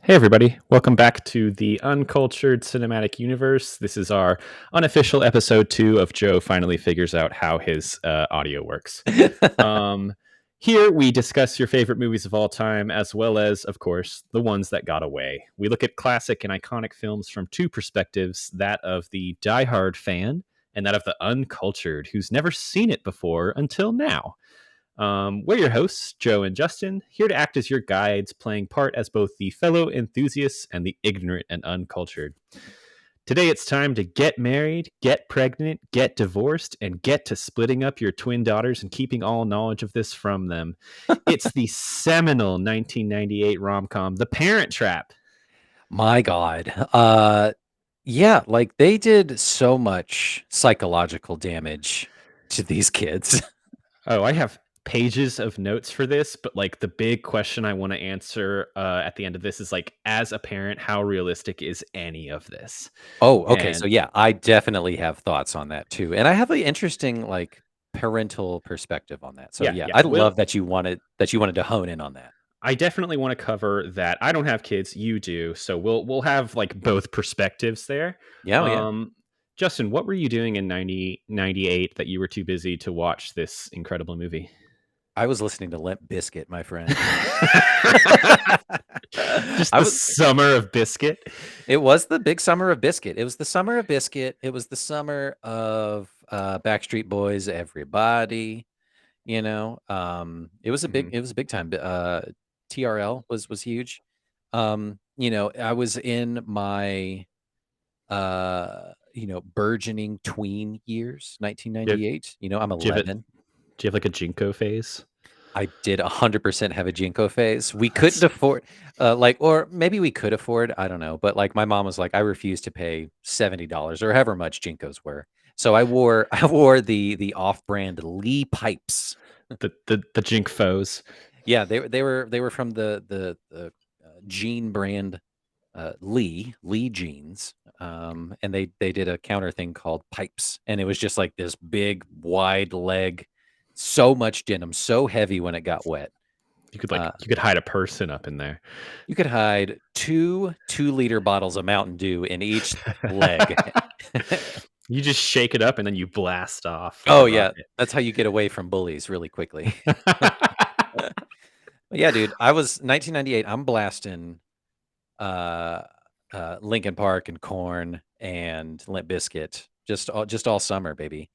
Hey, everybody. Welcome back to the Uncultured Cinematic Universe. This is our unofficial episode 2 of Joe finally figures out how his audio works. Um, Here, we discuss your favorite movies of all time, as well as, of course, the ones that got away. We look at classic and iconic films from two perspectives, that of the diehard fan and that of the uncultured, who's never seen it before until now. We're your hosts, Joe and Justin, here to act as your guides, playing part as both the fellow enthusiasts and the ignorant and uncultured. Today it's time to get married, get pregnant, get divorced, and get to splitting up your twin daughters and keeping all knowledge of this from them. It's the seminal 1998 rom-com, The Parent Trap. My God. Yeah, like they did so much psychological damage to these kids. Oh, I have pages of notes for this, but like the big question I want to answer at the end of this is like, as a parent, how realistic is any of this? Oh, okay. So And yeah, I definitely have thoughts on that too. And I have an interesting like parental perspective on that. So yeah, yeah, yeah. I Well, love that you wanted to hone in on that. I definitely want to cover that. I don't have kids, you do, so we'll have like both perspectives there. Yeah, oh, yeah. Um, Justin, what were you doing in 98 that you were too busy to watch this incredible movie? I was listening to Limp Bizkit, my friend. Just I the was summer of Biscuit. It was the big summer of Biscuit. It was the summer of Biscuit. It was the summer of Backstreet Boys, everybody. Mhm. It was a big time. TRL was huge. I was in my burgeoning tween years, Did, 1998. I'm do you have 11. do you have like a Jinko phase? I did 100% have a Jinko phase. We couldn't That's afford, or maybe we could afford, I don't know. But like my mom was like, I refuse to pay $70 or however much Jinkos were. So I wore I wore the off-brand Lee pipes. the Jink foes. Yeah, they were from the jean brand Lee jeans, and they did a counter thing called pipes, and it was just like this big wide leg, so much denim, so heavy when it got wet. Uh, You could hide a person up in there. you could hide two 2-liter bottles of Mountain Dew in each leg. You just shake it up and then you blast off like a Oh yeah, rocket. that's how you get away from bullies really quickly. But yeah, dude, I was 1998. I'm blasting uh, Lincoln Park and Corn and Limp Bizkit just all summer, baby.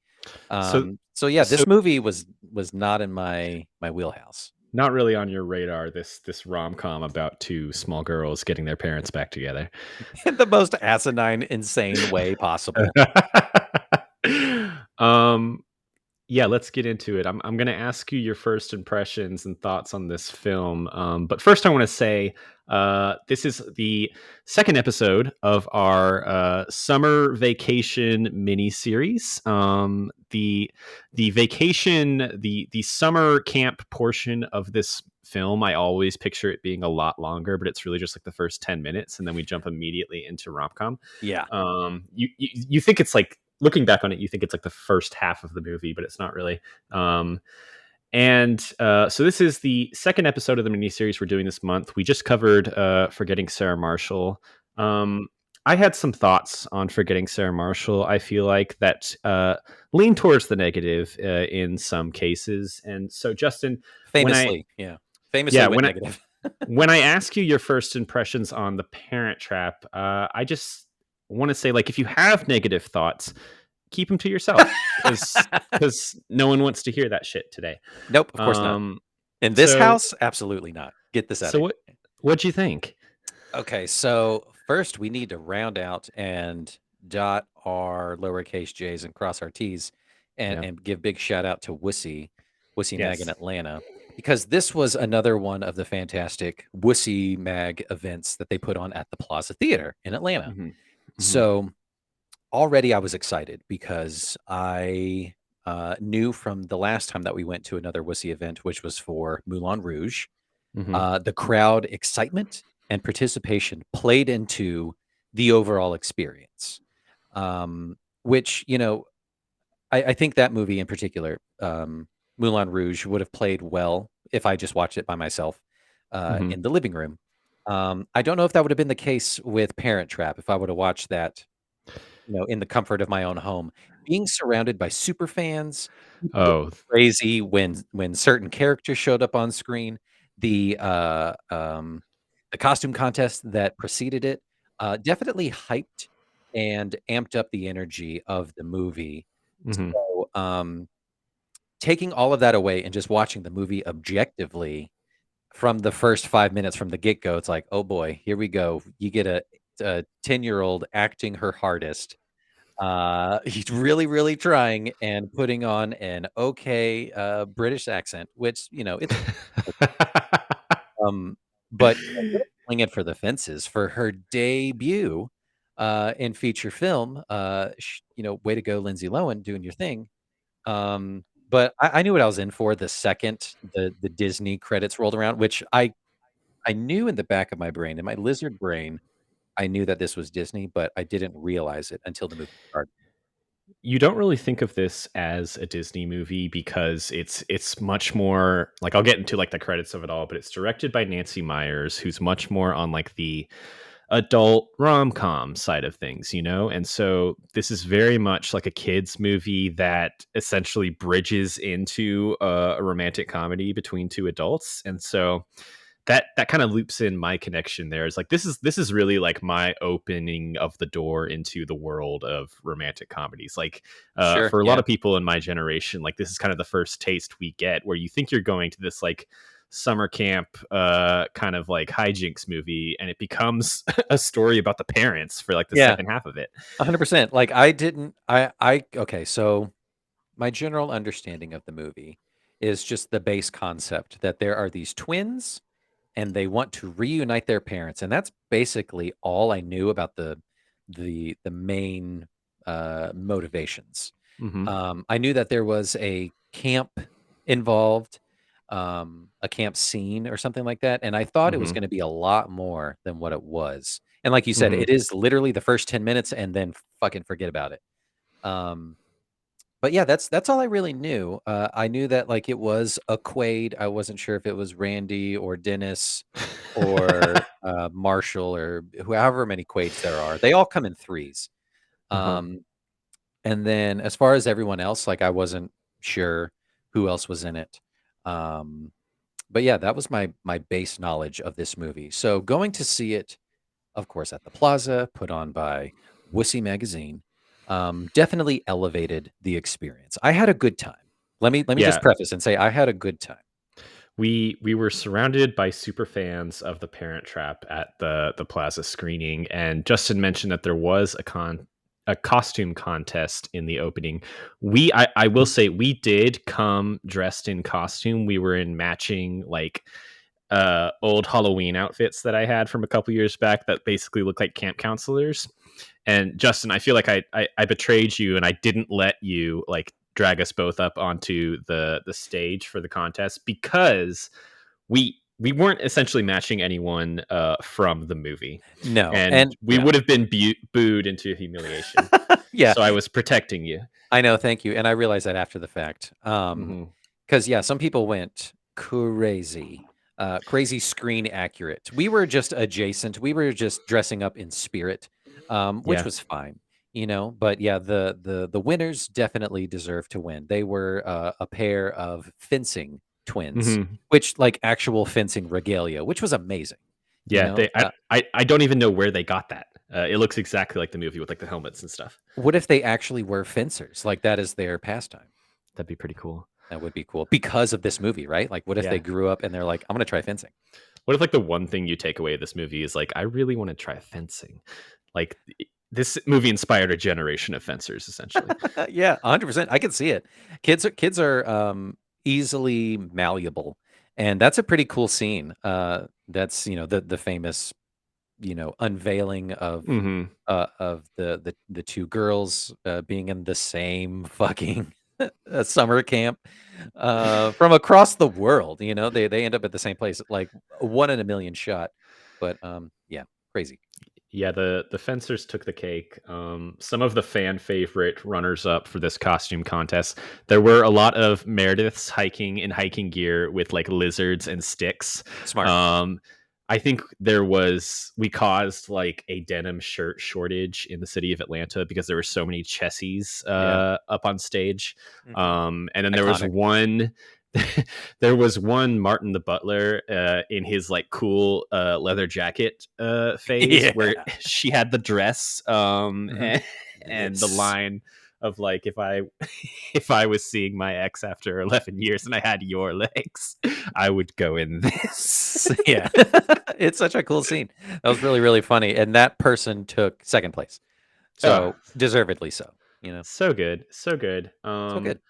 so So yeah, so this movie was not in my wheelhouse. not really on your radar, this rom-com about two small girls getting their parents back together. In the most asinine, insane way possible. um yeah, let's get into it. I'm going to ask you your first impressions and thoughts on this film. But first, I want to say this is the second episode of our summer vacation mini series. The vacation, the summer camp portion of this film, I always picture it being a lot longer, but it's really just like the first 10 minutes, and then we jump immediately into rom-com. Yeah. You think it's like, looking back on it, you think it's like the first half of the movie, but it's not really. So this is the second episode of the miniseries we're doing this month. We just covered Forgetting Sarah Marshall. I had some thoughts on Forgetting Sarah Marshall. I feel like that lean towards the negative in some cases. And so, Justin, when I Famously, yeah. Famously yeah went when I negative. when I ask you your first impressions on The Parent Trap, I just want to say, like, if you have negative thoughts, keep them to yourself, because no one wants to hear that shit today. Nope, of course not. Um, In this so house, absolutely not. Get this out so of what here. what'd you think? Okay, so first we need to round out and dot our lowercase j's and cross our t's and, Yeah. and give big shout out to Wussy Mag in Yes. Atlanta, because this was another one of the fantastic Wussy Mag events that they put on at the Plaza Theater in Atlanta. Hmm. Hmm. So already I was excited because I knew from the last time that we went to another Wussy event, which was for Moulin Rouge, Hmm. the crowd excitement and participation played into the overall experience. Which, I think that movie in particular, Moulin Rouge, would have played well if I just watched it by myself Hmm. in the living room. I don't know if that would have been the case with Parent Trap if I would have watched that, in the comfort of my own home. Being surrounded by super fans, people going Oh. crazy when certain characters showed up on screen, the, uh, um, the costume contest that preceded it, definitely hyped and amped up the energy of the movie. Mhm. So, taking all of that away and just watching the movie objectively from the first 5 minutes from the get-go, it's like, "Oh boy, here we go." You get a 10-year-old acting her hardest. He's really, really trying and putting on an okay, British accent, which, it's um, but, really playing it for the fences for her debut, in feature film, way to go, Lindsay Lohan, doing your thing. But I knew what I was in for the second the Disney credits rolled around, which I knew in the back of my brain, in my lizard brain, I knew that this was Disney, but I didn't realize it until the movie started. You don't really think of this as a Disney movie because it's much more like I'll get into like the credits of it all, but it's directed by Nancy Meyers, who's much more on like the adult rom-com side of things, you know? And so this is very much like a kids movie that essentially bridges into a romantic comedy between two adults. And so that kind of loops in my connection there. It's like this is really like my opening of the door into the world of romantic comedies. Like Sure, for a lot yeah. of people in my generation, like this is kind of the first taste we get where you think you're going to this like summer camp kind of like hijinks movie and it becomes a story about the parents for like the Yeah, second half of it. 100%. Like, I didn't I okay, so my general understanding of the movie is just the base concept that there are these twins and they want to reunite their parents, and that's basically all I knew about the main, motivations. Hmm. I knew that there was a camp involved, a camp scene or something like that, and I thought it was Hmm. gonna be a lot more than what it was. And like you said, Hmm. it is literally the first 10 minutes and then fucking forget about it. Um, but yeah, that's all I really knew. I knew that, like, it was a Quaid. I wasn't sure if it was Randy or Dennis or, Marshall or however many Quaids there are. They all come in threes. Uh-huh. Um and then as far as everyone else, like, I wasn't sure who else was in it. Um, but yeah, that was my base knowledge of this movie. So going to see it, of course, at the Plaza, put on by Wussy Magazine, definitely elevated the experience. I had a good time. Let me just Yeah, preface and say I had a good time. we were surrounded by super fans of the Parent Trap at the Plaza screening, and Justin mentioned that there was a costume contest in the opening. I will say we did come dressed in costume. We were in matching like old Halloween outfits that I had from a couple years back that basically look like camp counselors. And Justin, I feel like I betrayed you and I didn't let you like drag us both up onto the stage for the contest because we weren't essentially matching anyone from the movie, No, and and we yeah. would have been booed into humiliation. Yeah, So I was protecting you. I know, thank you, and I realized that after the fact. Hmm. Because yeah, some people went crazy, crazy screen accurate. We were just adjacent. We were just dressing up in spirit, which Yeah. was fine, But yeah, the winners definitely deserve to win. They were a pair of fencing twins, Hmm. which like actual fencing regalia, which was amazing. You Yeah. know, uh, I don't even know where they got that. It looks exactly like the movie with like the helmets and stuff. what if they actually were fencers? Like that is their pastime. That'd be pretty cool. That would be cool because of this movie, right? Like, what if they Yeah. grew up and they're like, "I'm gonna try fencing." What if like the one thing you take away of this movie is like I really want to try fencing? Like this movie inspired a generation of fencers essentially. Yeah, 100%. I can see it. Kids are easily malleable, and that's a pretty cool scene. That's the famous unveiling Hmm. of the two girls being in the same fucking summer camp from across the world. They end up at the same place, like one in a million shot. But yeah, crazy. Yeah, the fencers took the cake. Some of the fan favorite runners up for this costume contest. There were a lot of Merediths hiking in hiking gear with like lizards and sticks. Smart. Um, I think we caused like a denim shirt shortage in the city of Atlanta because there were so many Chessies Yeah. up on stage. Hmm. And then Iconic. there was one Martin the Butler in his like cool leather jacket phase where Yeah. she had the dress Mhm. and the This. line of like if I was seeing my ex after 11 years and I had your legs, I would go in this. Yeah. It's such a cool scene. That was really, really funny. And that person took second place. Oh, So deservedly so, you know. so good, so good. So good.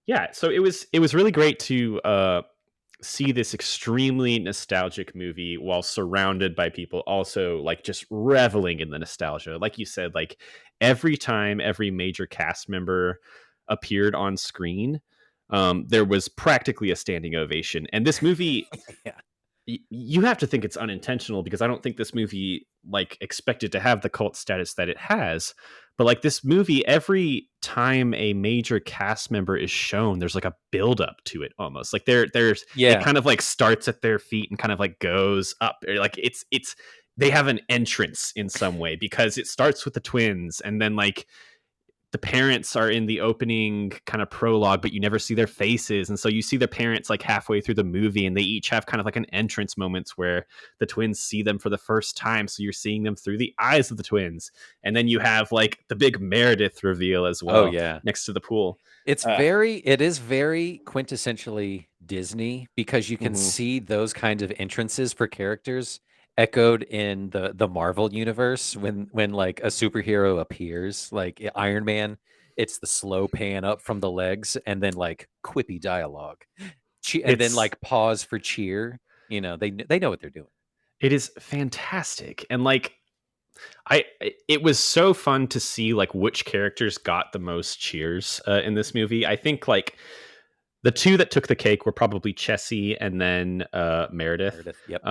Yeah, so it was really great to see this extremely nostalgic movie while surrounded by people also like just reveling in the nostalgia. Like you said, like every time every major cast member appeared on screen, there was practically a standing ovation. And this movie, Yeah. you have to think it's unintentional because I don't think this movie like expected to have the cult status that it has. But like this movie, every time a major cast member is shown, there's like a build up to it almost. Like it Yeah. kind of like starts at their feet and kind of like goes up. Or like it's they have an entrance in some way because it starts with the twins and then like the parents are in the opening kind of prologue, but you never see their faces. And so you see the parents like halfway through the movie and they each have kind of like an entrance moments where the twins see them for the first time. So you're seeing them through the eyes of the twins. And then you have like the big Meredith reveal as Oh well yeah. next to the pool. It's Uh, very it is very quintessentially Disney because you can mhm. see those kinds of entrances for characters echoed in the Marvel universe when like a superhero appears, like Iron Man, it's the slow pan up from the legs and then like quippy dialogue. And then It's like pause for cheer. You know, they know what they're doing. it is fantastic. And like it was so fun to see like which characters got the most cheers in this movie. I think like the two that took the cake were probably Chessie and then Meredith. Meredith. Yep.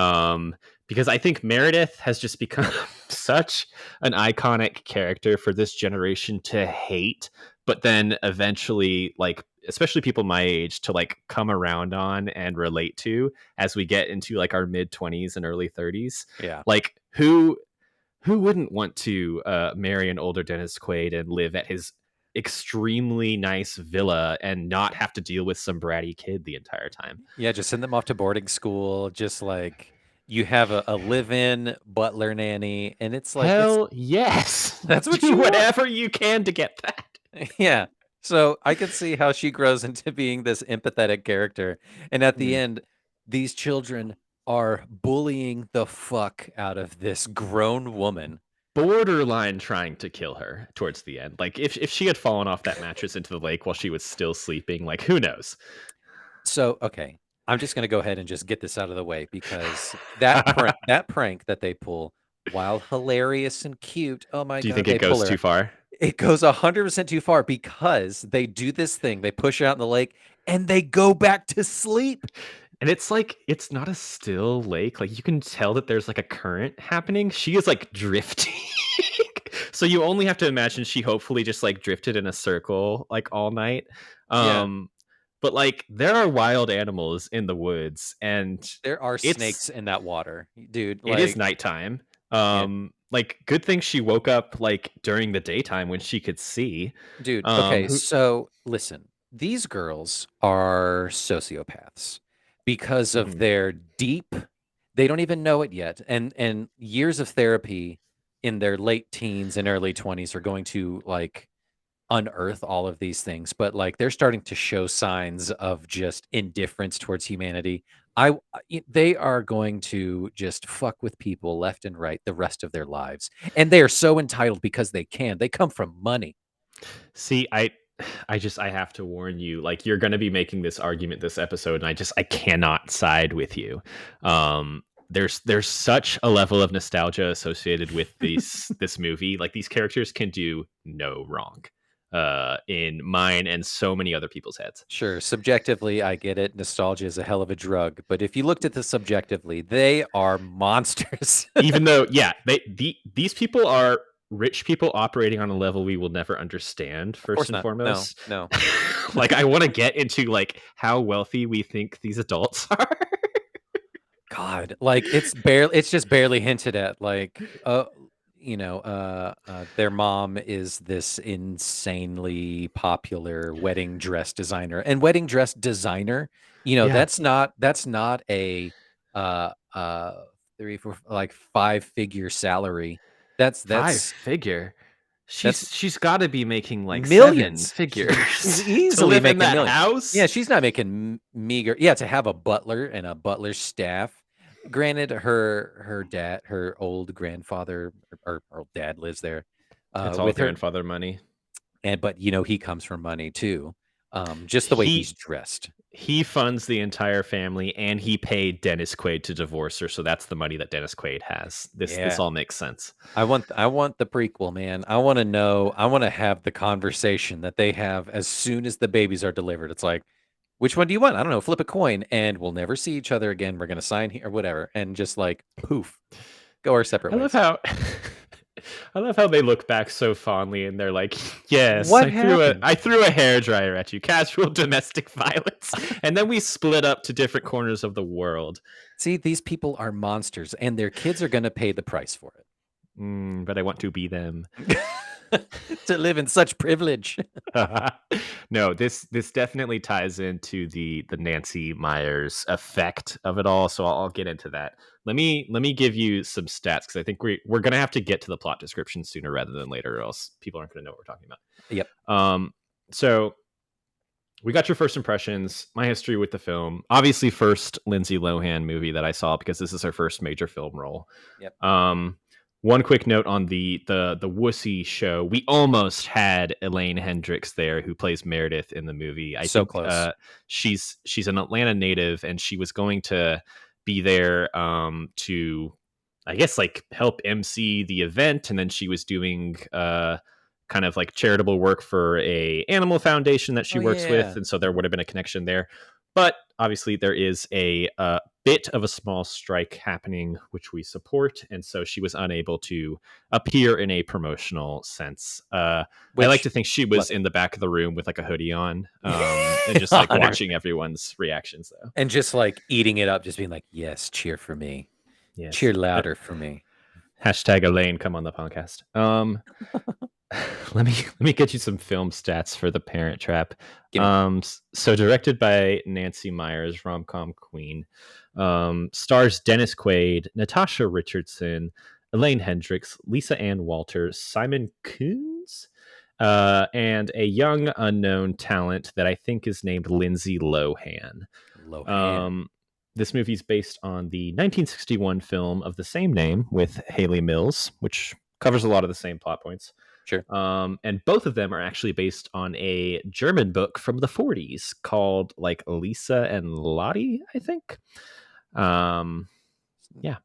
Because I think Meredith has just become such an iconic character for this generation to hate, but then eventually, like, especially people my age, to like come around on and relate to as we get into like our mid 20s and early 30s. Yeah. Like, who wouldn't want to marry an older Dennis Quaid and live at his extremely nice villa and not have to deal with some bratty kid the entire time? Yeah, just send them off to boarding school. Just like you have a live-in butler nanny, and it's like Hell yes. that's what Do you want. whatever you can to get that. Yeah. So I can see how she grows into being this empathetic character. And at the Mhm. end, these children are bullying the fuck out of this grown woman. Borderline trying to kill her towards the end. Like if she had fallen off that mattress into the lake while she was still sleeping, like who knows? So, okay, I'm just gonna go ahead and just get this out of the way because that prank that they pull, while hilarious and cute, oh my Do you god, think it they pull goes her. too far? It goes 100% too far because they do this thing, they push her out in the lake, and they go back to sleep. And it's like it's not a still lake. Like you can tell that there's like a current happening. She is like drifting. So you only have to imagine she hopefully just like drifted in a circle like all night. Yeah, Um but like there are wild animals in the woods and there are it's snakes in that water, dude, it is like nighttime. yeah. Like good thing she woke up like during the daytime when she could see. Dude, okay, Who so listen, these girls are sociopaths because of mhm. their deep they don't even know it yet. And years of therapy in their late teens and early 20s are going to like unearth all of these things, but like they're starting to show signs of just indifference towards humanity. They are going to just fuck with people left and right the rest of their lives. And they are so entitled because they can. They come from money. See, I have to warn you, like you're gonna be making this argument this episode, and I cannot side with you. There's such a level of nostalgia associated with this movie. Like these characters can do no wrong. In mine and so many other people's heads. Sure, subjectively, I get it. Nostalgia is a hell of a drug, but if you looked at this subjectively, they are monsters. Even though, yeah, these people are rich people operating on a level we will never understand, Of first course and not. No, foremost. no. Like I want to get into like how wealthy we think these adults are. God, like it's just barely hinted at. Like, their mom is this insanely popular wedding dress designer, and wedding dress designer, Yeah, that's not a uh uh three, four, like five-figure salary. That's five that's figure. that's She's got to be making like seven millions. She's figures to easily live in making that millions. Yeah, house. she's not making meager. Yeah, to have a butler and a butler staff. Granted, her old grandfather or old dad lives there It's all with her, grandfather money. and but he comes from money too. Just the way he's He dressed. he funds the entire family, and he paid Dennis Quaid to divorce her, so that's the money that Dennis Quaid has. This Yeah, all makes sense. I want the prequel, man. I want to know. I want to have the conversation that they have as soon as the babies are delivered. It's like, which one do you want? I don't know. Flip a coin, and we'll never see each other again. We're gonna sign here or whatever, and just like poof, go our separate I love ways. how I love how they look back so fondly and they're like, "Yes, What happened? I threw a hairdryer at you. Casual domestic violence." And then we split up to different corners of the world. See, these people are monsters, and their kids are gonna pay the price for But I want to be them. it. To live in such privilege. No, this definitely ties into the Nancy Myers effect of it all. So I'll get into that. Let me give you some stats because I think we're gonna have to get to the plot description sooner rather than later, or else people aren't gonna know what we're talking about. Yep. So we got your first impressions, my history with the film. Obviously, first Lindsay Lohan movie that I saw because this is her first major film role. Yep. Um, One quick note on the Wussy show. We almost had Elaine Hendricks there, who plays Meredith in the movie. I So think close. she's an Atlanta native, and she was going to be there to, I guess, like help MC the event, and then she was doing kind of like charitable work for a animal foundation that she Oh works with, yeah. and so there would have been a connection there. But obviously, there is a bit of a small strike happening, which we support, and so she was unable to appear in a promotional sense. I like Which to think she was bless in the back of the room with like a hoodie on, and just like 100%. watching everyone's reactions, though. And just like eating it up, just being like, yes, cheer for me. Yes. Cheer louder for me. Hashtag Elaine, come on the podcast. Let me get you some film stats for The Parent Trap. Gimme. So directed by Nancy Myers, rom-com queen. Stars Dennis Quaid, Natasha Richardson, Elaine Hendricks, Lisa Ann Walters, Simon Coons, and a young unknown talent that I think is named Lindsay Lohan. Lohan. Um, this movie is based on the 1961 film of the same name with Haley Mills, which covers a lot of the same plot points. Sure. And both of them are actually based on a German book from the 40s called like Lisa and Lottie, I think. Yeah.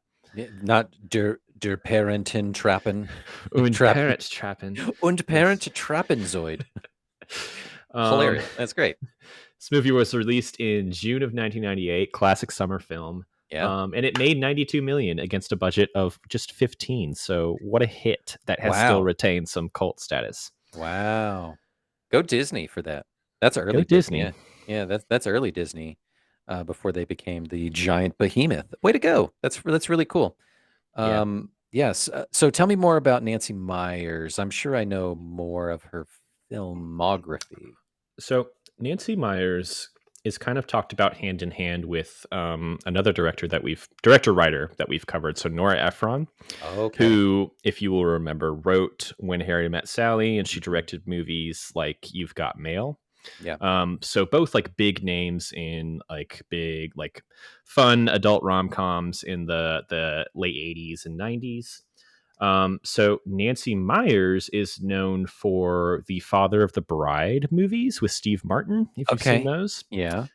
Not der Parenten Trappen. Und Trap Parent Trappen. und Parent Yes. Trappenzoid. Um, Hilarious. That's great. this movie was released in June of 1998, classic summer film. Yeah. And it made 92 million against a budget of just 15. So what a hit that has still Wow. retained some cult status. Wow. Go Disney for that. That's Go early Disney. Disney. Yeah. Yeah, that's early Disney. Before they became the giant behemoth. Way to go. That's really cool. Yeah. Yes. So tell me more about Nancy Myers. I'm sure I know more of her filmography. So Nancy Myers is kind of talked about hand in hand with another director writer that we've covered. So Nora Ephron, Okay. who, if you will remember, wrote When Harry Met Sally, and she Mhm. directed movies like You've Got Mail. Yeah. So both like big names in like big like fun adult rom coms in the late 80s and 90s. So Nancy Myers is known for the Father of the Bride movies with Steve Martin, if you've seen Okay. those. Yeah.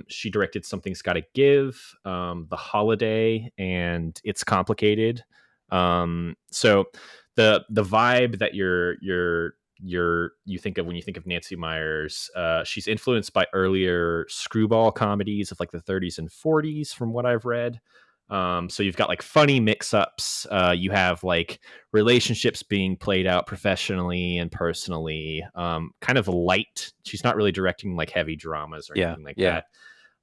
She directed Something's Gotta Give, The Holiday, and It's Complicated. So the vibe that you think of when you think of Nancy Myers, she's influenced by earlier screwball comedies of like the 30s and 40s, from what I've read. So you've got like funny mix-ups. You have like relationships being played out professionally and personally. Kind of light. She's not really directing like heavy dramas or Yeah. anything like Yeah. that.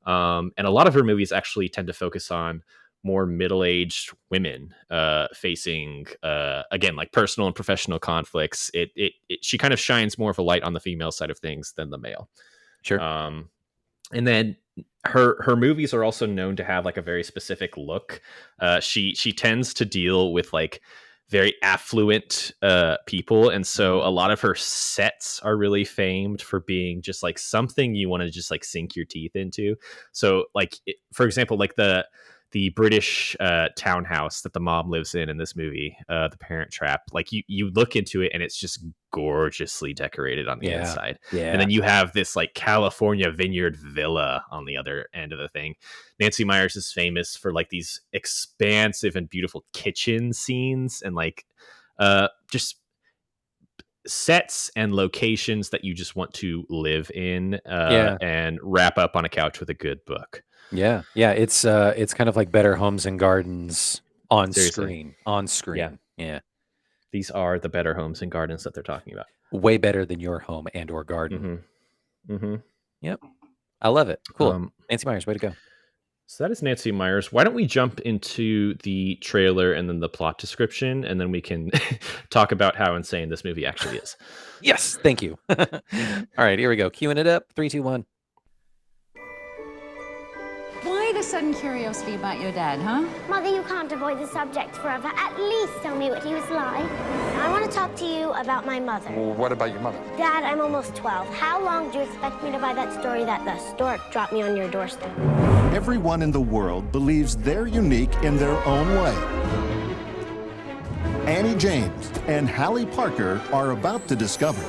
And a lot of her movies actually tend to focus on more middle-aged women facing again, like personal and professional conflicts. She kind of shines more of a light on the female side of things than the male. Sure. And then her movies are also known to have like a very specific look. She tends to deal with like very affluent people, and so a lot of her sets are really famed for being just like something you want to just like sink your teeth into. So like for example, like the British townhouse that the mom lives in this movie, The Parent Trap, like you look into it and it's just gorgeously decorated on the inside. And then you have this like California vineyard villa on the other end of the thing. Nancy Meyers is famous for like these expansive and beautiful kitchen scenes and like just sets and locations that you just want to live in and wrap up on a couch with a good book. Yeah. It's kind of like Better Homes and Gardens on Seriously. screen. Yeah. These are the better homes and gardens that they're talking about. Way better than your home and or garden. Yep. I love it. Cool. Nancy Meyers, way to go. So that is Nancy Meyers. Why don't we jump into the trailer and then the plot description, and then we can talk about how insane this movie actually is. Yes, thank you. All right, here we go. Queuing it up. 3, 2, 1. Why the sudden curiosity about your dad, huh? Mother, you can't avoid the subject forever. At least tell me what he was like. I want to talk to you about my mother. Well, what about your mother? Dad, I'm almost 12. How long do you expect me to buy that story that the stork dropped me on your doorstep? Everyone in the world believes they're unique in their own way. Annie James and Hallie Parker are about to discover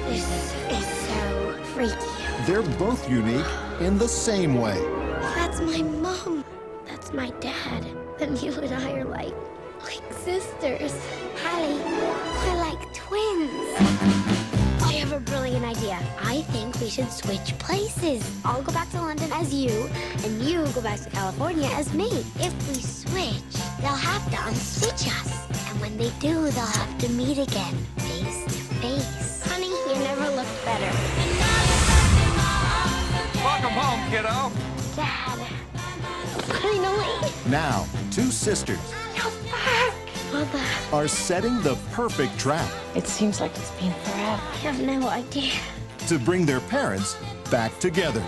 This is so freaky. they're both unique in the same way. That's my mom. That's my dad. And you and I are like sisters. Hallie, we're like twins. I have a brilliant idea. I think we should switch places. I'll go back to London as you, and you go back to California as me. If we switch, they'll have to unswitch us. And when they do, they'll have to meet again, face to face. Honey, you never looked better. Welcome home, kiddo. Dad, finally. Now, two sisters You're back. Mother, are setting the perfect trap It seems like it's been forever. I have no idea. to bring their parents back together.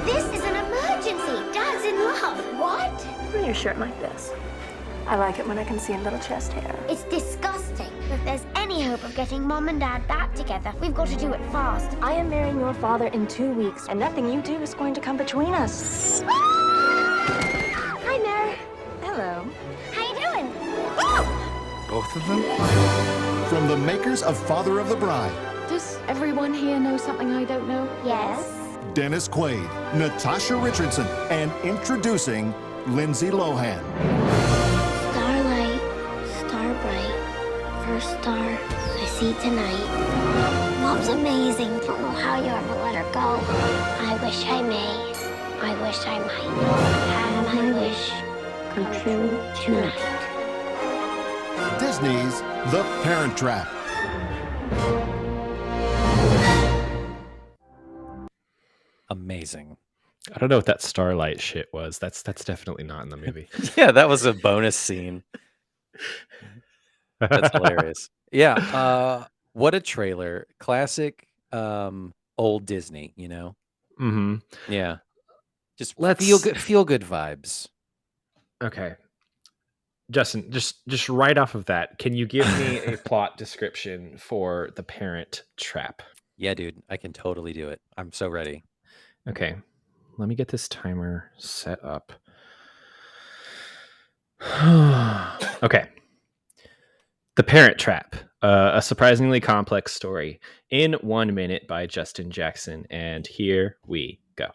This is an emergency. Dad's in love. What? Wear your shirt like this. I like it when I can see a little chest hair. It's disgusting. If there's any hope of getting Mom and Dad back together, we've got to do it fast. I am marrying your father in 2 weeks, and nothing you do is going to come between us. Hi, Mary. Hello. How you doing? Both of them? From the makers of Father of the Bride, Does everyone here know something I don't know? Yes. Dennis Quaid, Natasha Richardson, and introducing Lindsay Lohan. Starlight, star bright, first star I see tonight. Mom's amazing. Don't know how you ever let her go. I wish I may. I wish I might. Have my wish come true tonight. Disney's The Parent Trap. Amazing. I don't know what that starlight shit was. That's definitely not in the movie. Yeah, that was a bonus scene. That's hilarious. Yeah, what a trailer. Classic old Disney, you know? Mm-hmm. Yeah. Just Let's- feel good vibes. Okay. Justin, just right off of that, can you give me a plot description for The Parent Trap? Yeah, dude, I can totally do it. I'm so ready. Okay. Let me get this timer set up. Okay. The Parent Trap, a surprisingly complex story in 1 minute by Justin Jackson. And here we go.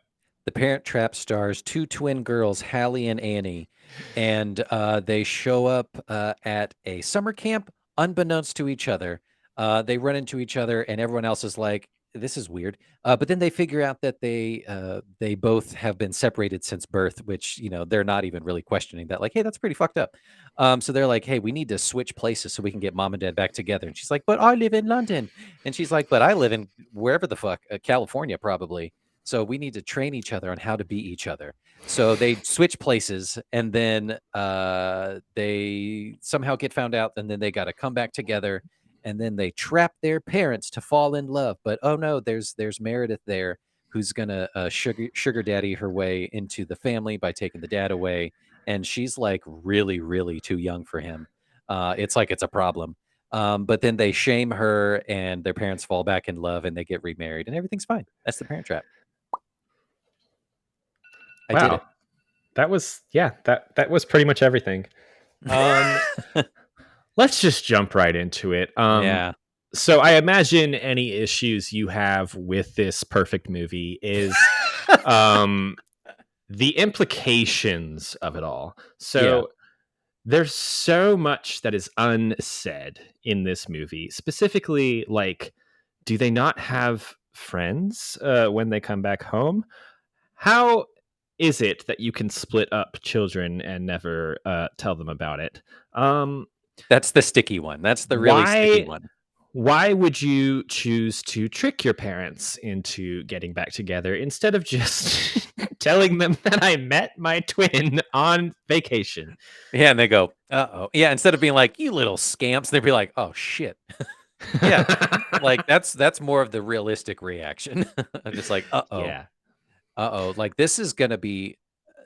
The Parent Trap stars two twin girls, Hallie and Annie, and they show up at a summer camp unbeknownst to each other. They run into each other, and everyone else is like, "This is weird." But then they figure out that they both have been separated since birth, which they're not even really questioning that. Like, hey, that's pretty fucked up. So they're like, hey, we need to switch places so we can get Mom and Dad back together. And she's like, but I live in London, and she's like, but I live in wherever the fuck, California probably. So we need to train each other on how to be each other. So they switch places, and then they somehow get found out, and then they got to come back together, and then they trap their parents to fall in love. But oh no, there's Meredith there who's gonna sugar daddy her way into the family by taking the dad away, and she's like really really too young for him. It's like it's a problem. But then they shame her, and their parents fall back in love, and they get remarried, and everything's fine. That's the Parent Trap. I did Wow. That was that was pretty much everything. Let's just jump right into it. Yeah. So I imagine any issues you have with this perfect movie is the implications of it all. So there's so much that is unsaid in this movie. Specifically, like, do they not have friends when they come back home? How is it that you can split up children and never tell them about it? That's the sticky one. That's the really sticky one. Why would you choose to trick your parents into getting back together instead of just telling them that I met my twin on vacation? Yeah, and they go, uh-oh. Yeah, instead of being like, you little scamps, they'd be like, oh, shit. Yeah, like that's more of the realistic reaction. I'm just like, uh-oh. Yeah. Uh-oh. Like, this is going to be,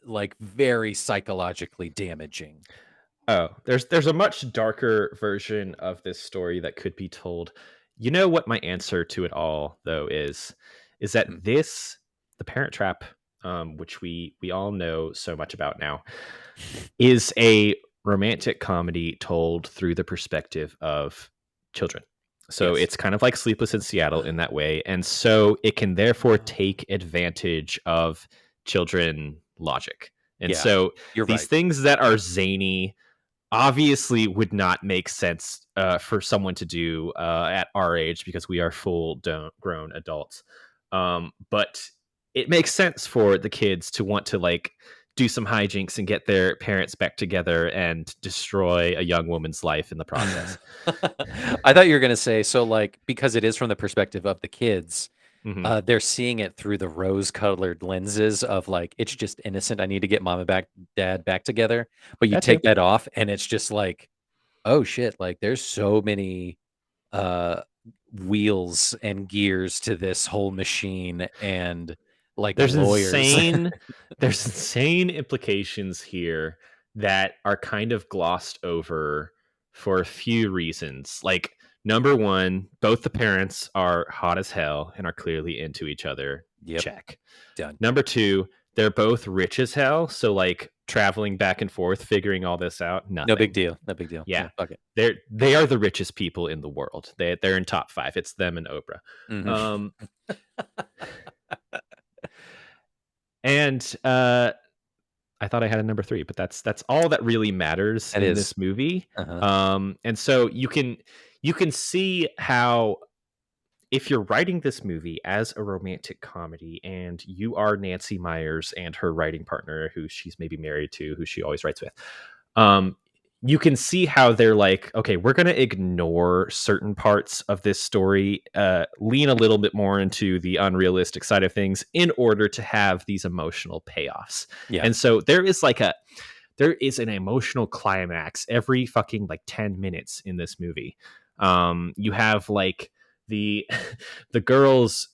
like, very psychologically damaging. Oh, there's a much darker version of this story that could be told. You know what my answer to it all though is that the Parent Trap, which we all know so much about now, is a romantic comedy told through the perspective of children. So it's kind of like Sleepless in Seattle in that way, and so it can therefore take advantage of children logic. And so these things that are zany obviously would not make sense for someone to do at our age because we are grown adults. But it makes sense for the kids to want to like do some hijinks and get their parents back together and destroy a young woman's life in the process. I thought you were going to say, so like, because it is from the perspective of the kids, Mhm. they're seeing it through the rose-colored lenses of like, it's just innocent. I need to get mom and dad back together. But you That take too. that off, and it's just like, oh shit! Like, there's so many uh, wheels and gears to this whole machine, and like There's lawyers. there's insane implications here that are kind of glossed over for a few reasons. Like, number one, both the parents are hot as hell and are clearly into each other. Yep. Check. Done. Number two, they're both rich as hell. So like traveling back and forth, figuring all this out, nothing. No big deal. No big deal. Yeah. Fuck it. They are the richest people in the world. They're in top 5. It's them and Oprah. Mhm. And I thought I had a number 3, but that's all that really matters this movie. And so you can see how, if you're writing this movie as a romantic comedy and you are Nancy Meyers and her writing partner, who she's maybe married to, who she always writes with, you can see how they're like, okay, we're going to ignore certain parts of this story, lean a little bit more into the unrealistic side of things in order to have these emotional payoffs. Yeah. And so there is an emotional climax every fucking like 10 minutes in this movie. You have like the girls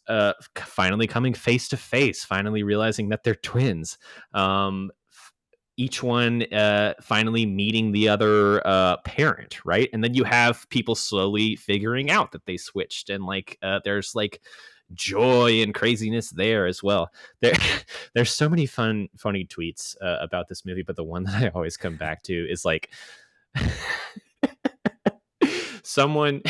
finally coming face to face, finally realizing that they're twins. Each one finally meeting the other parent, right? And then you have people slowly figuring out that they switched, and like there's like joy and craziness there as well. There's so many funny tweets about this movie, but the one that I always come back to is like someone's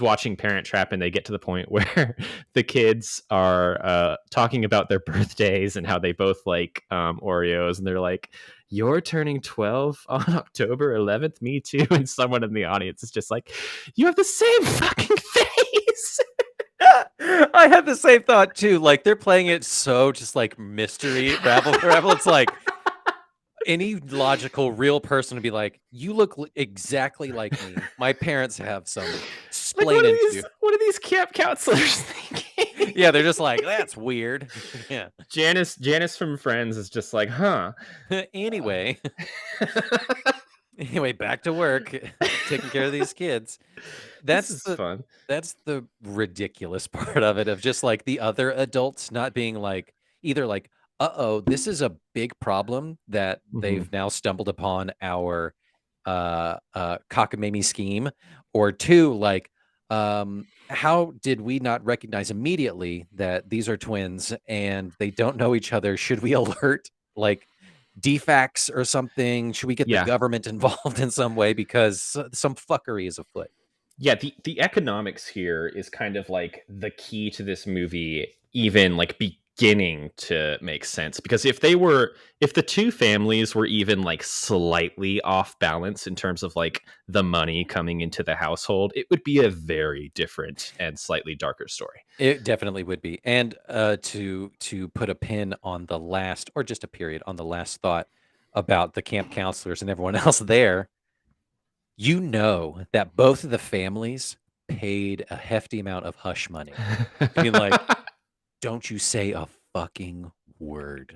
watching Parent Trap and they get to the point where the kids are talking about their birthdays and how they both like Oreos, and they're like, you're turning 12 on October 11th, me too. And someone in the audience is just like, you have the same fucking face. I had the same thought too. Like, they're playing it so just like mystery ravel. It's like any logical real person would be like, you look exactly like me. My parents have some Like, explaining to you. what are these camp counselors thinking? Yeah, they're just like, that's weird. Yeah. Janice from Friends is just like, huh. Anyway, back to work, taking care of these kids. This That's is the fun. that's the ridiculous part of it, of just like the other adults not being like, either like, uh-oh, this is a big problem that Mhm. they've now stumbled upon our cockamamie scheme, or two, like, how did we not recognize immediately that these are twins and they don't know each other? Should we alert like DFACS or something? Should we get the Yeah. government involved in some way because some fuckery is afoot? Yeah, the economics here is kind of like the key to this movie even like beginning to make sense, because if the two families were even like slightly off balance in terms of like the money coming into the household, it would be a very different and slightly darker story. It definitely would be. And to put a pin on the last, or just a period on the last thought about the camp counselors and everyone else there, you know that both of the families paid a hefty amount of hush money. I mean, like, don't you say a fucking word.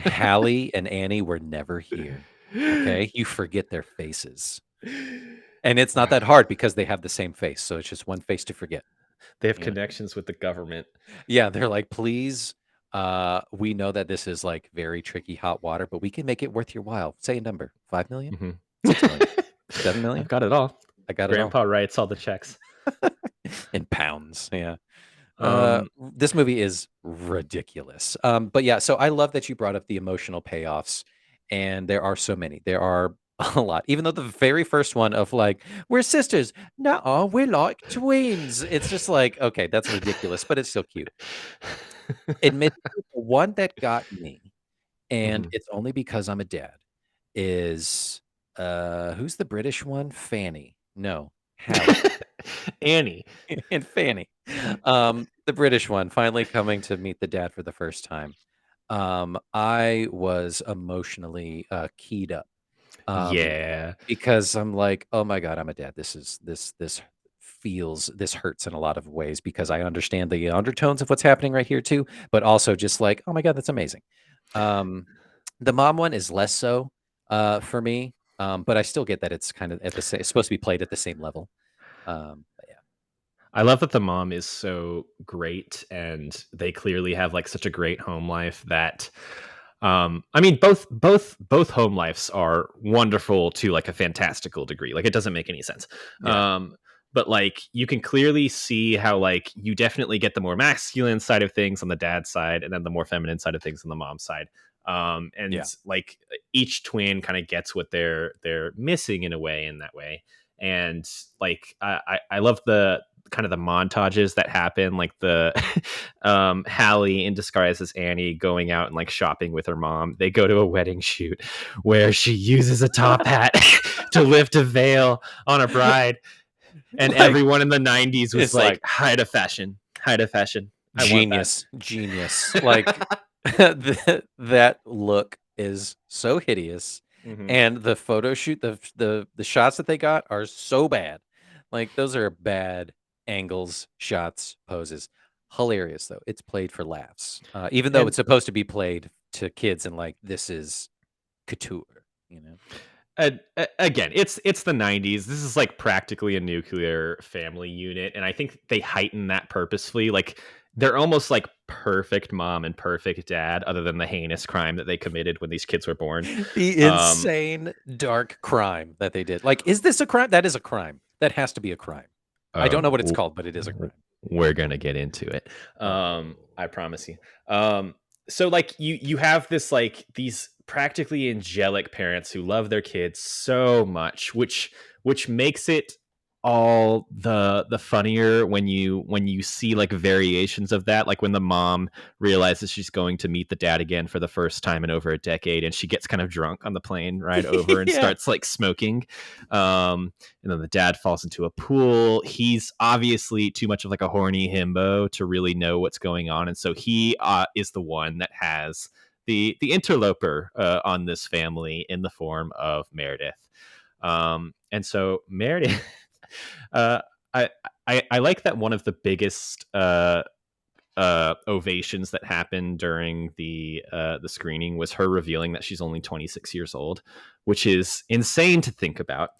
Hallie and Annie were never here. Okay? You forget their faces. And it's not that hard because they have the same face. So it's just one face to forget. They have You know? connections with the government. Yeah, they're like, please, we know that this is like very tricky hot water, but we can make it worth your while. Say a number. 5 million? Mhm. 6 million? 7 million? I've got it all. I got it all. Grandpa writes all the checks. In pounds. Yeah. Um, This movie is ridiculous. But yeah, so I love that you brought up the emotional payoffs, and there are so many. There are a lot. Even though the very first one of like, we're sisters. No, we're like twins. It's just like, okay, that's ridiculous, but it's still cute. Admittedly, the one that got me, and Mhm. it's only because I'm a dad, is who's the British one? Fanny. No, Hallie. Annie. And Fanny. The British one, finally coming to meet the dad for the first time. I was emotionally keyed up. Yeah. Because I'm like, oh my God, I'm a dad. This hurts in a lot of ways because I understand the undertones of what's happening right here too, but also just like, oh my God, that's amazing. The mom one is less so for me, but I still get that it's kind of at the same, it's supposed to be played at the same level. But yeah. I love that the mom is so great and they clearly have like such a great home life that I mean both home lives are wonderful to like a fantastical degree. Like it doesn't make any sense. Yeah. But like you can clearly see how like you definitely get the more masculine side of things on the dad's side and then the more feminine side of things on the mom's side. And Yeah. like each twin kind of gets what they're missing in a way in that way. And like I love the kind of the montages that happen, like the Hallie in disguise as Annie going out and like shopping with her mom. They go to a wedding shoot where she uses a top hat to lift a veil on a bride, and Like, everyone in the 90s was it's like, height of fashion. I want that. genius. Like that look is so hideous, Mhm. and the photo shoot, the shots that they got are so bad. Like those are bad angles, shots, poses. Hilarious though. It's played for laughs, even though And it's supposed to be played to kids and like this is couture. You know. again, it's the 90s. This is like practically a nuclear family unit, and I think they heighten that purposefully. Like they're almost like perfect mom and perfect dad, other than the heinous crime that they committed when these kids were born. The insane dark crime that they did. Like, is this a crime? That is a crime. That has to be a crime. I don't know what it's called, but it is a crime. We're gonna get into it. I promise you. So like you have this like these practically angelic parents who love their kids so much, which makes it all the funnier when you see like variations of that, like when the mom realizes she's going to meet the dad again for the first time in over a decade and she gets kind of drunk on the plane ride over and Yeah. starts like smoking, and then the dad falls into a pool. He's obviously too much of like a horny himbo to really know what's going on, and so he is the one that has the interloper on this family in the form of Meredith. And so Meredith, uh, I like that one of the biggest ovations that happened during the screening was her revealing that she's only 26 years old, which is insane to think about.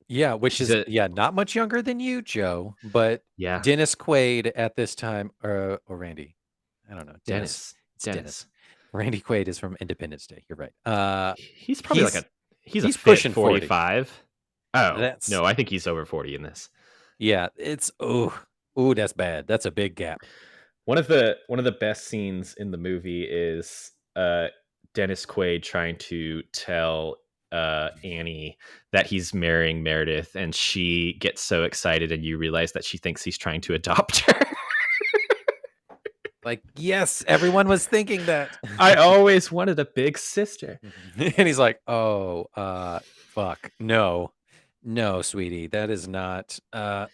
Yeah, which She's is not much younger than you, Joe, but Dennis Quaid at this time, or Randy, I don't know, Dennis. It's Dennis. Randy Quaid is from Independence Day. You're right. He's probably he's a fit pushing 45. Oh, no, I think he's over 40 in this. Yeah, it's that's bad. That's a big gap. One of the best scenes in the movie is Dennis Quaid trying to tell Annie that he's marrying Meredith, and she gets so excited, and you realize that she thinks he's trying to adopt her. Like, yes, everyone was thinking that. I always wanted a big sister. And he's like, oh, fuck. No, sweetie, that is not,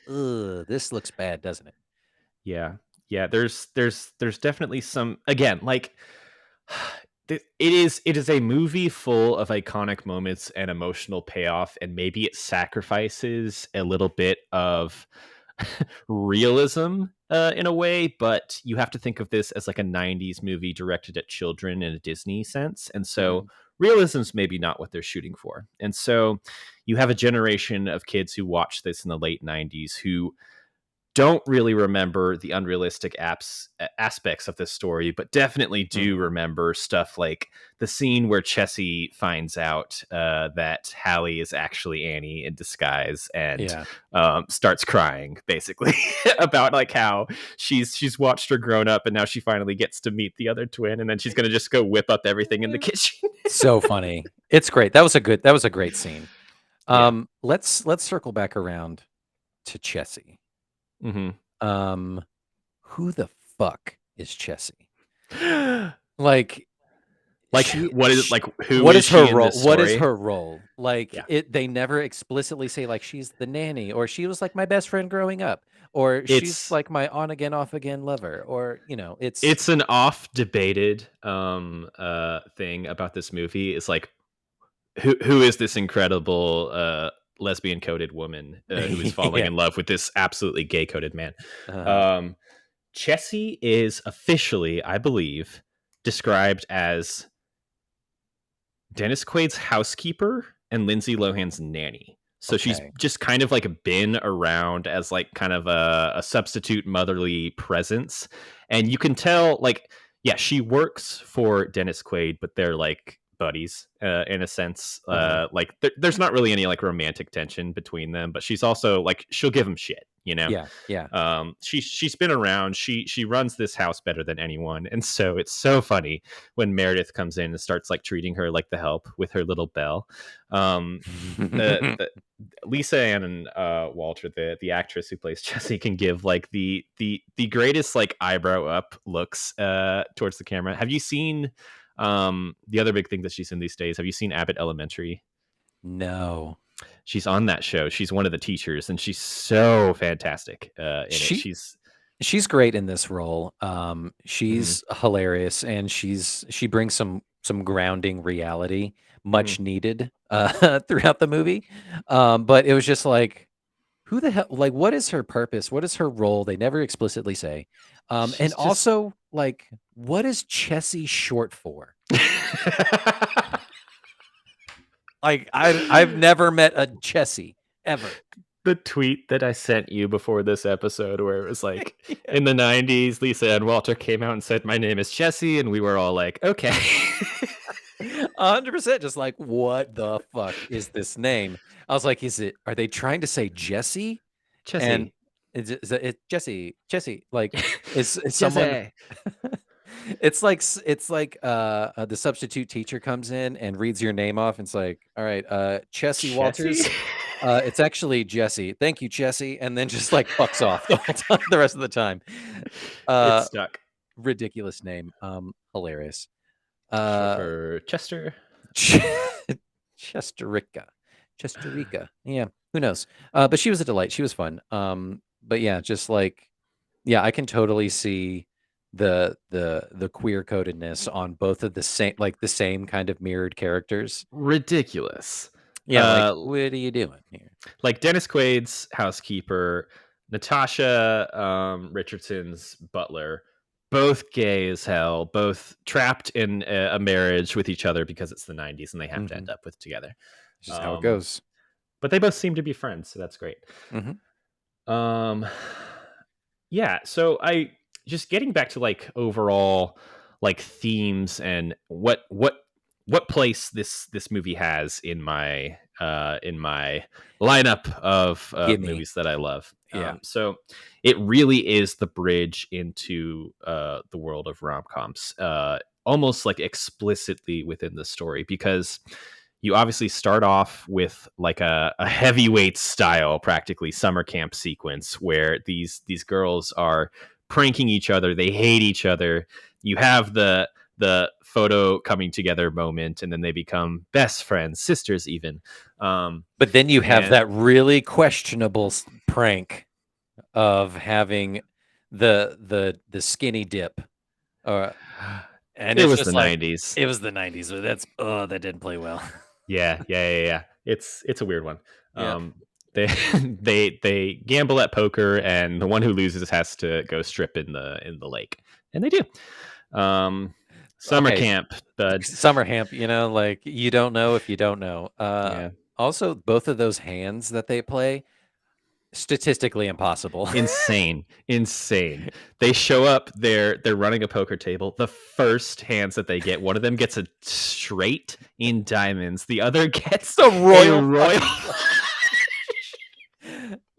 this looks bad, doesn't it? Yeah. There's definitely some, again, like it is a movie full of iconic moments and emotional payoff, and maybe it sacrifices a little bit of realism in a way, but you have to think of this as like a 90s movie directed at children in a Disney sense, and so realism's maybe not what they're shooting for. And so you have a generation of kids who watched this in the late 90s who don't really remember the unrealistic aspects of this story, but definitely do remember stuff like the scene where Chessie finds out that Hallie is actually Annie in disguise, and starts crying basically about like how she's watched her grown up, and now she finally gets to meet the other twin, and then she's gonna just go whip up everything in the kitchen. So funny. It's great. That was a great scene. Let's circle back around to Chessie. Mm-hmm. Who the fuck is Chessie? Like what is like who? What is her she role? in this What is story? her role? Like they never explicitly say like she's the nanny, or she was like my best friend growing up, or she's like my on again off again lover, or it's an oft debated thing about this movie. Is like who is this incredible lesbian coded woman who is falling in love with this absolutely gay coded man. Chessie is officially, I believe, described as Dennis Quaid's housekeeper and Lindsay Lohan's nanny. So she's just kind of like been around as like kind of a substitute motherly presence. And you can tell like, she works for Dennis Quaid, but they're like buddies in a sense. Like there's not really any like romantic tension between them, but she's also like, she'll give him shit, she's been around. She runs this house better than anyone, and so it's so funny when Meredith comes in and starts like treating her like the help with her little bell. Lisa Ann and Walter, the actress who plays Chessie, can give like the greatest like eyebrow up looks towards the camera. Have you seen the other big thing that she's in these days? Have you seen Abbott Elementary? No. She's on that show. She's one of the teachers, and she's so fantastic in it. She's great in this role. She's hilarious, and she brings some grounding reality, much needed throughout the movie. But it was just like, who the hell? Like, what is her purpose? What is her role? They never explicitly say. And also, like, what is Chessie short for? Like, I've never met a Chessie ever. The tweet that I sent you before this episode, where it was like, in the 90s, Lisa and Walter came out and said, "My name is Chessie," and we were all like, okay. 100%, just like, what the fuck is this name? I was like, are they trying to say Jessie? Chessie. And it's Jessie. Like, is someone... It's like the substitute teacher comes in and reads your name off, and it's like, all right, Chessie Walters. It's actually Jesse. Thank you, Chessie, and then just like fucks off the whole time, the rest of the time. It's stuck. Ridiculous name. Hilarious. For Chester. Chesterica. Yeah, who knows? But she was a delight. She was fun. But yeah, just like, I can totally see the queer codedness on both of the same kind of mirrored characters. Ridiculous. Yeah, like, what are you doing here? Like Dennis Quaid's housekeeper Natasha Richardson's butler, both gay as hell, both trapped in a marriage with each other because it's the 90s and they have to end up with together. It's just how it goes. But they both seem to be friends, so that's great. Yeah, so I just getting back to like overall like themes and what place this movie has in my lineup of movies that I love. Yeah. So it really is the bridge into the world of rom-coms, almost like explicitly within the story, because you obviously start off with like a heavyweight style, practically summer camp sequence where these girls are pranking each other. They hate each other. You have the photo coming together moment, and then they become best friends, sisters even. But then you have that really questionable prank of having the skinny dip. And it it's was just the like, 90s. It was the 90s. So that didn't play well. Yeah. It's a weird one. Yeah. They gamble at poker, and the one who loses has to go strip in the lake, and they do. Summer camp, bud. Summer camp, like you don't know if you don't know. Yeah. Also, both of those hands that they play, statistically impossible. Insane. They show up, they're running a poker table. The first hands that they get, one of them gets a straight in diamonds, the other gets a royal.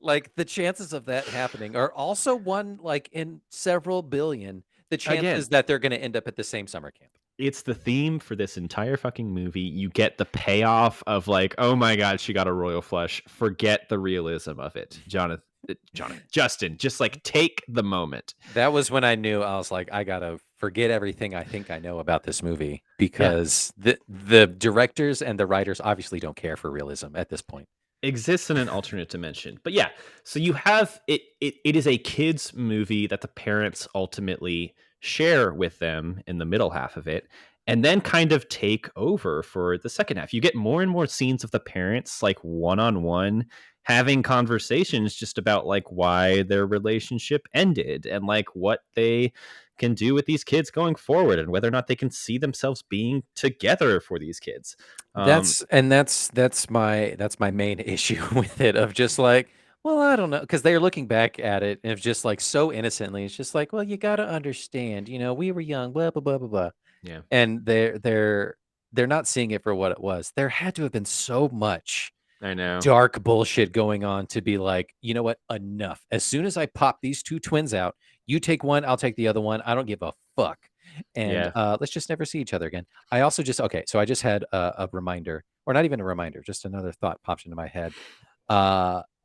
Like the chances of that happening are also one like in several billion. The chances that they're going to end up at the same summer camp. It's the theme for this entire fucking movie. You get the payoff of like, oh my god, she got a royal flush. Forget the realism of it. Justin, just like take the moment. That was when I knew. I was like, I gotta forget everything I think I know about this movie, because the directors and the writers obviously don't care for realism at this point. Exists in an alternate dimension. But yeah, so you have it is a kids movie that the parents ultimately share with them in the middle half of it, and then kind of take over for the second half. You get more and more scenes of the parents like one-on-one having conversations just about like why their relationship ended and like what they can do with these kids going forward and whether or not they can see themselves being together for these kids. That's my main issue with it, of just like, well, I don't know, because they're looking back at it and it's just like so innocently. It's just like, well, you got to understand, we were young, blah blah blah blah blah. Yeah, and they're not seeing it for what it was. There had to have been so much I know. dark bullshit going on to be like, you know what? Enough. As soon as I pop these two twins out, you take one, I'll take the other one. I don't give a fuck. And let's just never see each other again. I also just so I just had a reminder, or not even a reminder, just another thought popped into my head.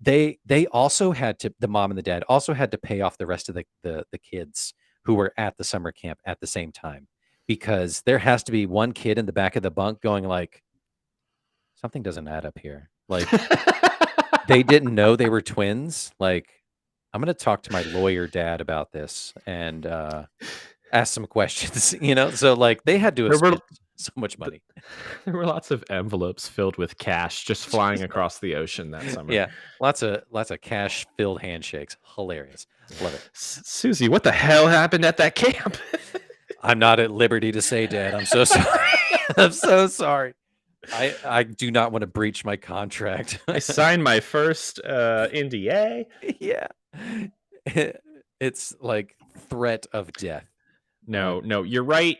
They also had to, the mom and the dad also had to pay off the rest of the kids who were at the summer camp at the same time, because there has to be one kid in the back of the bunk going like, something doesn't add up here. Like they didn't know they were twins. Like, I'm going to talk to my lawyer dad about this and ask some questions, So like they had to have spent so much money. There were lots of envelopes filled with cash just flying across the ocean that summer. Yeah, lots of cash filled handshakes. Hilarious. Love it. Susie, what the hell happened at that camp? I'm not at liberty to say, Dad. I'm so sorry. I'm so sorry. I do not want to breach my contract. I signed my first NDA. Yeah. It's like threat of death. No, you're right.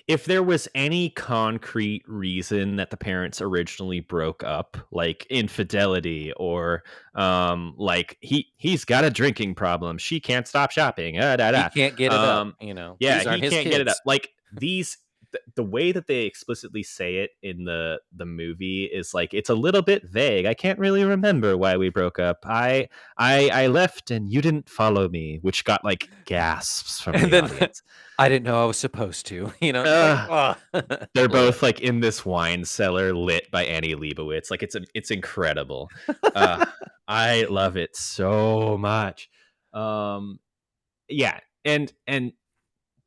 If there was any concrete reason that the parents originally broke up, like infidelity or like he's got a drinking problem, she can't stop shopping, He can't get it up, Yeah, These aren't he his can't get it kids. up. Like these, the way that they explicitly say it in the movie is like it's a little bit vague. I can't really remember why we broke up. I left and you didn't follow me, which got like gasps from the audience. I didn't know I was supposed to, They're both like in this wine cellar lit by Annie Leibovitz. Like it's incredible. I love it so much. Yeah, and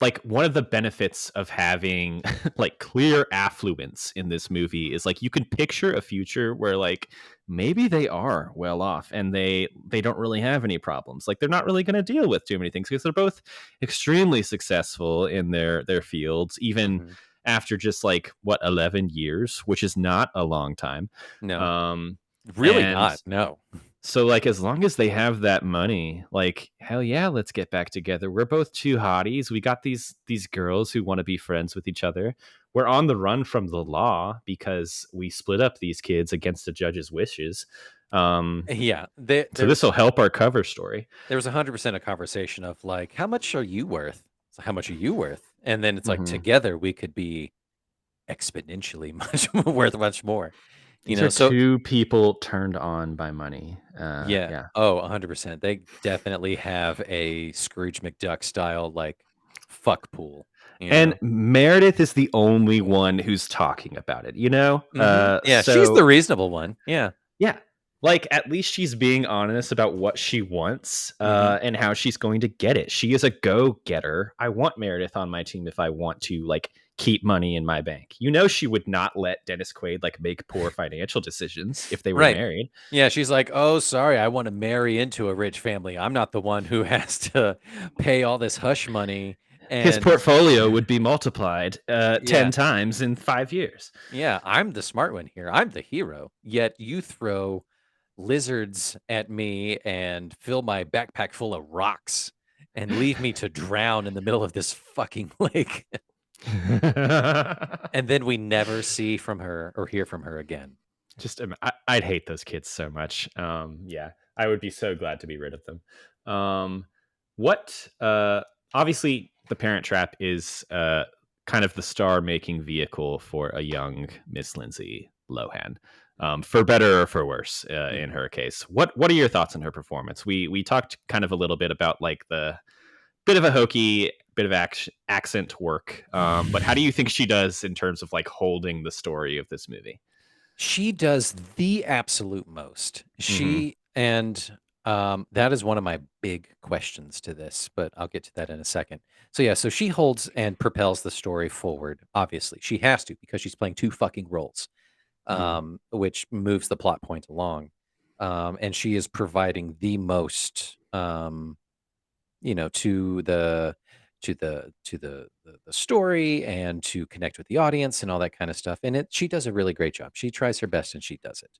like one of the benefits of having like clear affluence in this movie is like you can picture a future where like maybe they are well off and they don't really have any problems. Like they're not really going to deal with too many things because they're both extremely successful in their fields, even Mhm. after just like what 11 years, which is not a long time. No, Um, really and not. No. so like as long as they have that money, like hell yeah, let's get back together. We're both two hotties. We got these girls who want to be friends with each other. We're on the run from the law because we split up these kids against the judge's wishes. Yeah, there So there this will help our cover story. there was 100% a conversation of like, how much are you worth? So how much are you worth? And then it's like Mhm. together we could be exponentially much worth much more. These are So two people turned on by money. yeah. Yeah. Oh, 100%. They definitely have a Scrooge McDuck style like fuck pool, you And know. Meredith is the only one who's talking about it, you know? Yeah, she's the So reasonable one. Yeah. yeah. Like at least she's being honest about what she wants Mhm. and how she's going to get it. She is a go-getter. I want Meredith on my team if I want to like keep money in my bank. You know she would not let Dennis Quaid like make poor financial decisions if they were Right. married. Yeah, she's like, "Oh, sorry, I want to marry into a rich family. I'm not the one who has to pay all this hush money." His And portfolio would be multiplied 10 yeah, times in 5 years. yeah, I'm the smart one here. I'm the hero. Yet you throw lizards at me and fill my backpack full of rocks and leave me to drown in the middle of this fucking lake. And then we never see from her or hear from her again. Just I'd hate those kids so much. Yeah, I would be so glad to be rid of them. What obviously the Parent Trap is kind of the star making vehicle for a young Miss Lindsay Lohan. For better or for worse, in Mhm. her case. What are your thoughts on her performance? We talked kind of a little bit about like the bit of a hokey bit of accent work, but how do you think she does in terms of like holding the story of this movie? She does the absolute most. Hmm. That is one of my big questions to this, but I'll get to that in a second. So yeah, so she holds and propels the story forward. Obviously, she has to because she's playing two fucking roles, Hmm. which moves the plot point along. And she is providing the most, to the story and to connect with the audience and all that kind of stuff. And she does a really great job. She tries her best and she does it.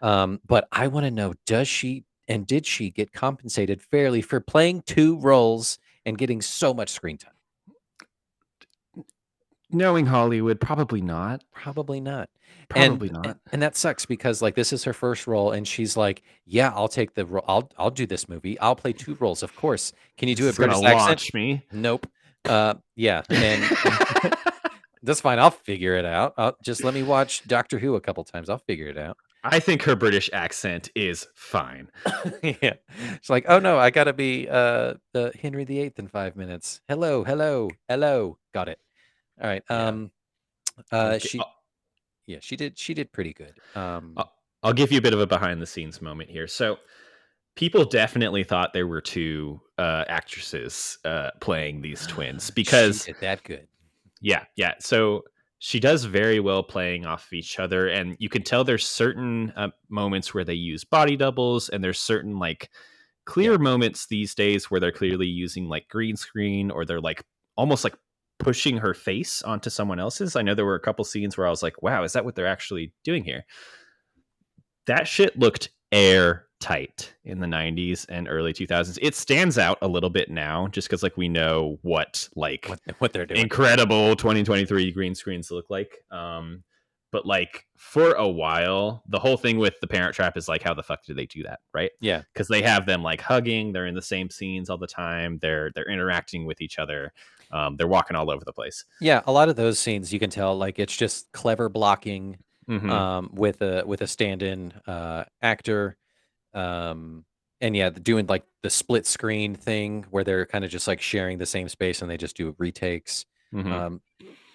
But I want to know, did she get compensated fairly for playing two roles and getting so much screen time? Knowing Hollywood, probably not. Probably not. Probably And a- not. and that sucks because like this is her first role and she's like, "Yeah, I'll take the role. I'll do this movie. I'll play two roles, of course. Can you do This a is gonna British accent?" launch me. Nope. Yeah, and that's fine. I'll figure it out. Just let me watch Doctor Who a couple times. I'll figure it out. I think her British accent is fine. Yeah. It's like, "Oh no, I gotta be the Henry VIII in 5 minutes. Hello, hello, hello. Got it. All right. Yeah. I'll, gi- She yeah, she did pretty good. I'll give you a bit of a behind the scenes moment here. So people definitely thought there were two actresses playing these twins She because did that good. yeah. So she does very well playing off of each other, and you can tell there's certain moments where they use body doubles, and there's certain like Yeah. clear moments these days where they're clearly using like green screen or they're like almost like pushing her face onto someone else's. I know there were a couple scenes where I was like, wow, is that what they're actually doing here? That shit looked airtight in the 90s and early 2000s. It stands out a little bit now just because like we know what like What they're doing. incredible 2023 green screens look like. But like for a while, the whole thing with the Parent Trap is like, how the fuck did they do that, right? Yeah. Because they have them like hugging, they're in the same scenes all the time, they're interacting with each other, they're walking all over the place. Yeah, a lot of those scenes you can tell like it's just clever blocking Hmm. with a stand-in actor. And yeah, doing like the split screen thing where they're kind of just like sharing the same space and they just do retakes. Hmm. Um,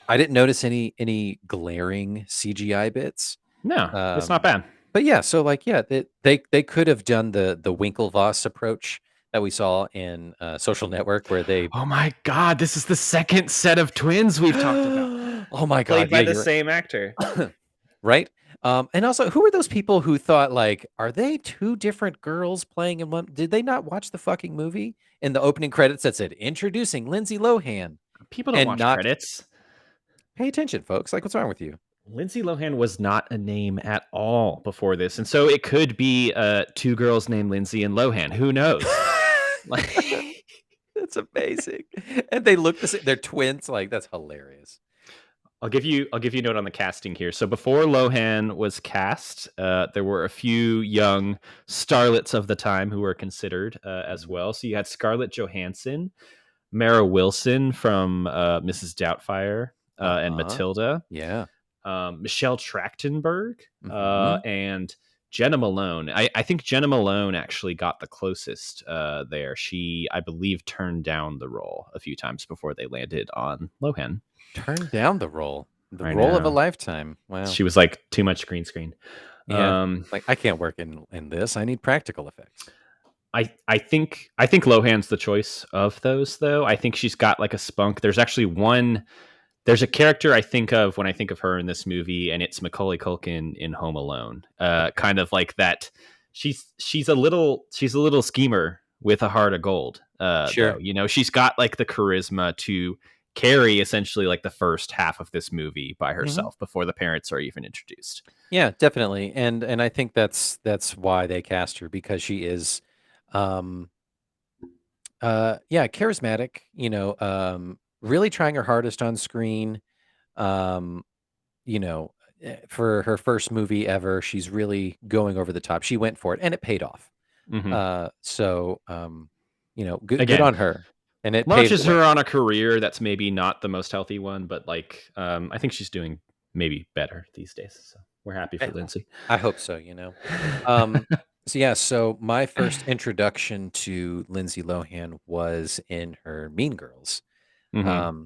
I didn't notice any glaring CGI bits. No, it's not Um, bad. but yeah, so like yeah, they could have done the Winklevoss approach that we saw in Social Network where they Oh my God, this is the second set of twins we've talked about. oh my Played God, by yeah, the you're same actor. right. And also, who were those people who thought like, are they two different girls playing in one? Did they not watch the fucking movie? In the opening credits that said introducing Lindsay Lohan, People don't and watch not credits. pay attention, folks. Like, what's wrong with you? Lindsay Lohan was not a name at all before this. And so it could be two girls named Lindsay and Lohan. Who knows? Like, That's amazing. And they look the same. They're twins. Like, that's hilarious. I'll give you a note on the casting here. So before Lohan was cast, there were a few young starlets of the time who were considered as well. So you had Scarlett Johansson, Mara Wilson from Mrs. Doubtfire and Matilda, Yeah. Michelle Trachtenberg, Mhm. and Jenna Malone. I think Jenna Malone actually got the closest there. She, I believe, turned down the role a few times before they landed on Lohan. Turned down the role. The I role of a know. lifetime. Wow. She was like, too much green screen. Yeah. Like, I can't work in this. I need practical effects. I think Lohan's the choice of those, though. I think she's got like a spunk. There's actually there's a character I think of when I think of her in this movie, and it's Macaulay Culkin in Home Alone. Kind of like that. She's a little schemer with a heart of gold. Sure. Though, you know, she's got like the charisma to carry essentially like the first half of this movie by herself before the parents are even introduced. Yeah, definitely. And I think that's why they cast her, because she is um yeah, charismatic, really trying her hardest on screen. Um, for her first movie ever, she's really going over the top. She went for it and it paid off. Mm-hmm. Good Again, on her. And it paved launches the way. her on a career that's maybe not the most healthy one, but like I think she's doing maybe better these days. So we're happy for Lindsay. I hope so, so my first introduction to Lindsay Lohan was in her Mean Girls. Mm-hmm.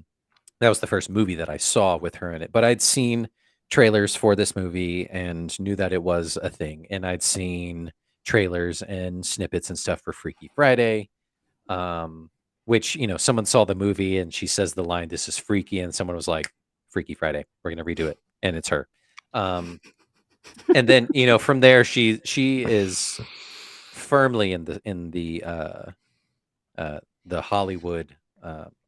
That was the first movie that I saw with her in it, but I'd seen trailers for this movie and knew that it was a thing. And I'd seen trailers and snippets and stuff for Freaky Friday, which, someone saw the movie and she says the line, "This is freaky." And someone was like, "Freaky Friday, we're going to redo it." And it's her. And then, from there, she is firmly in the Hollywood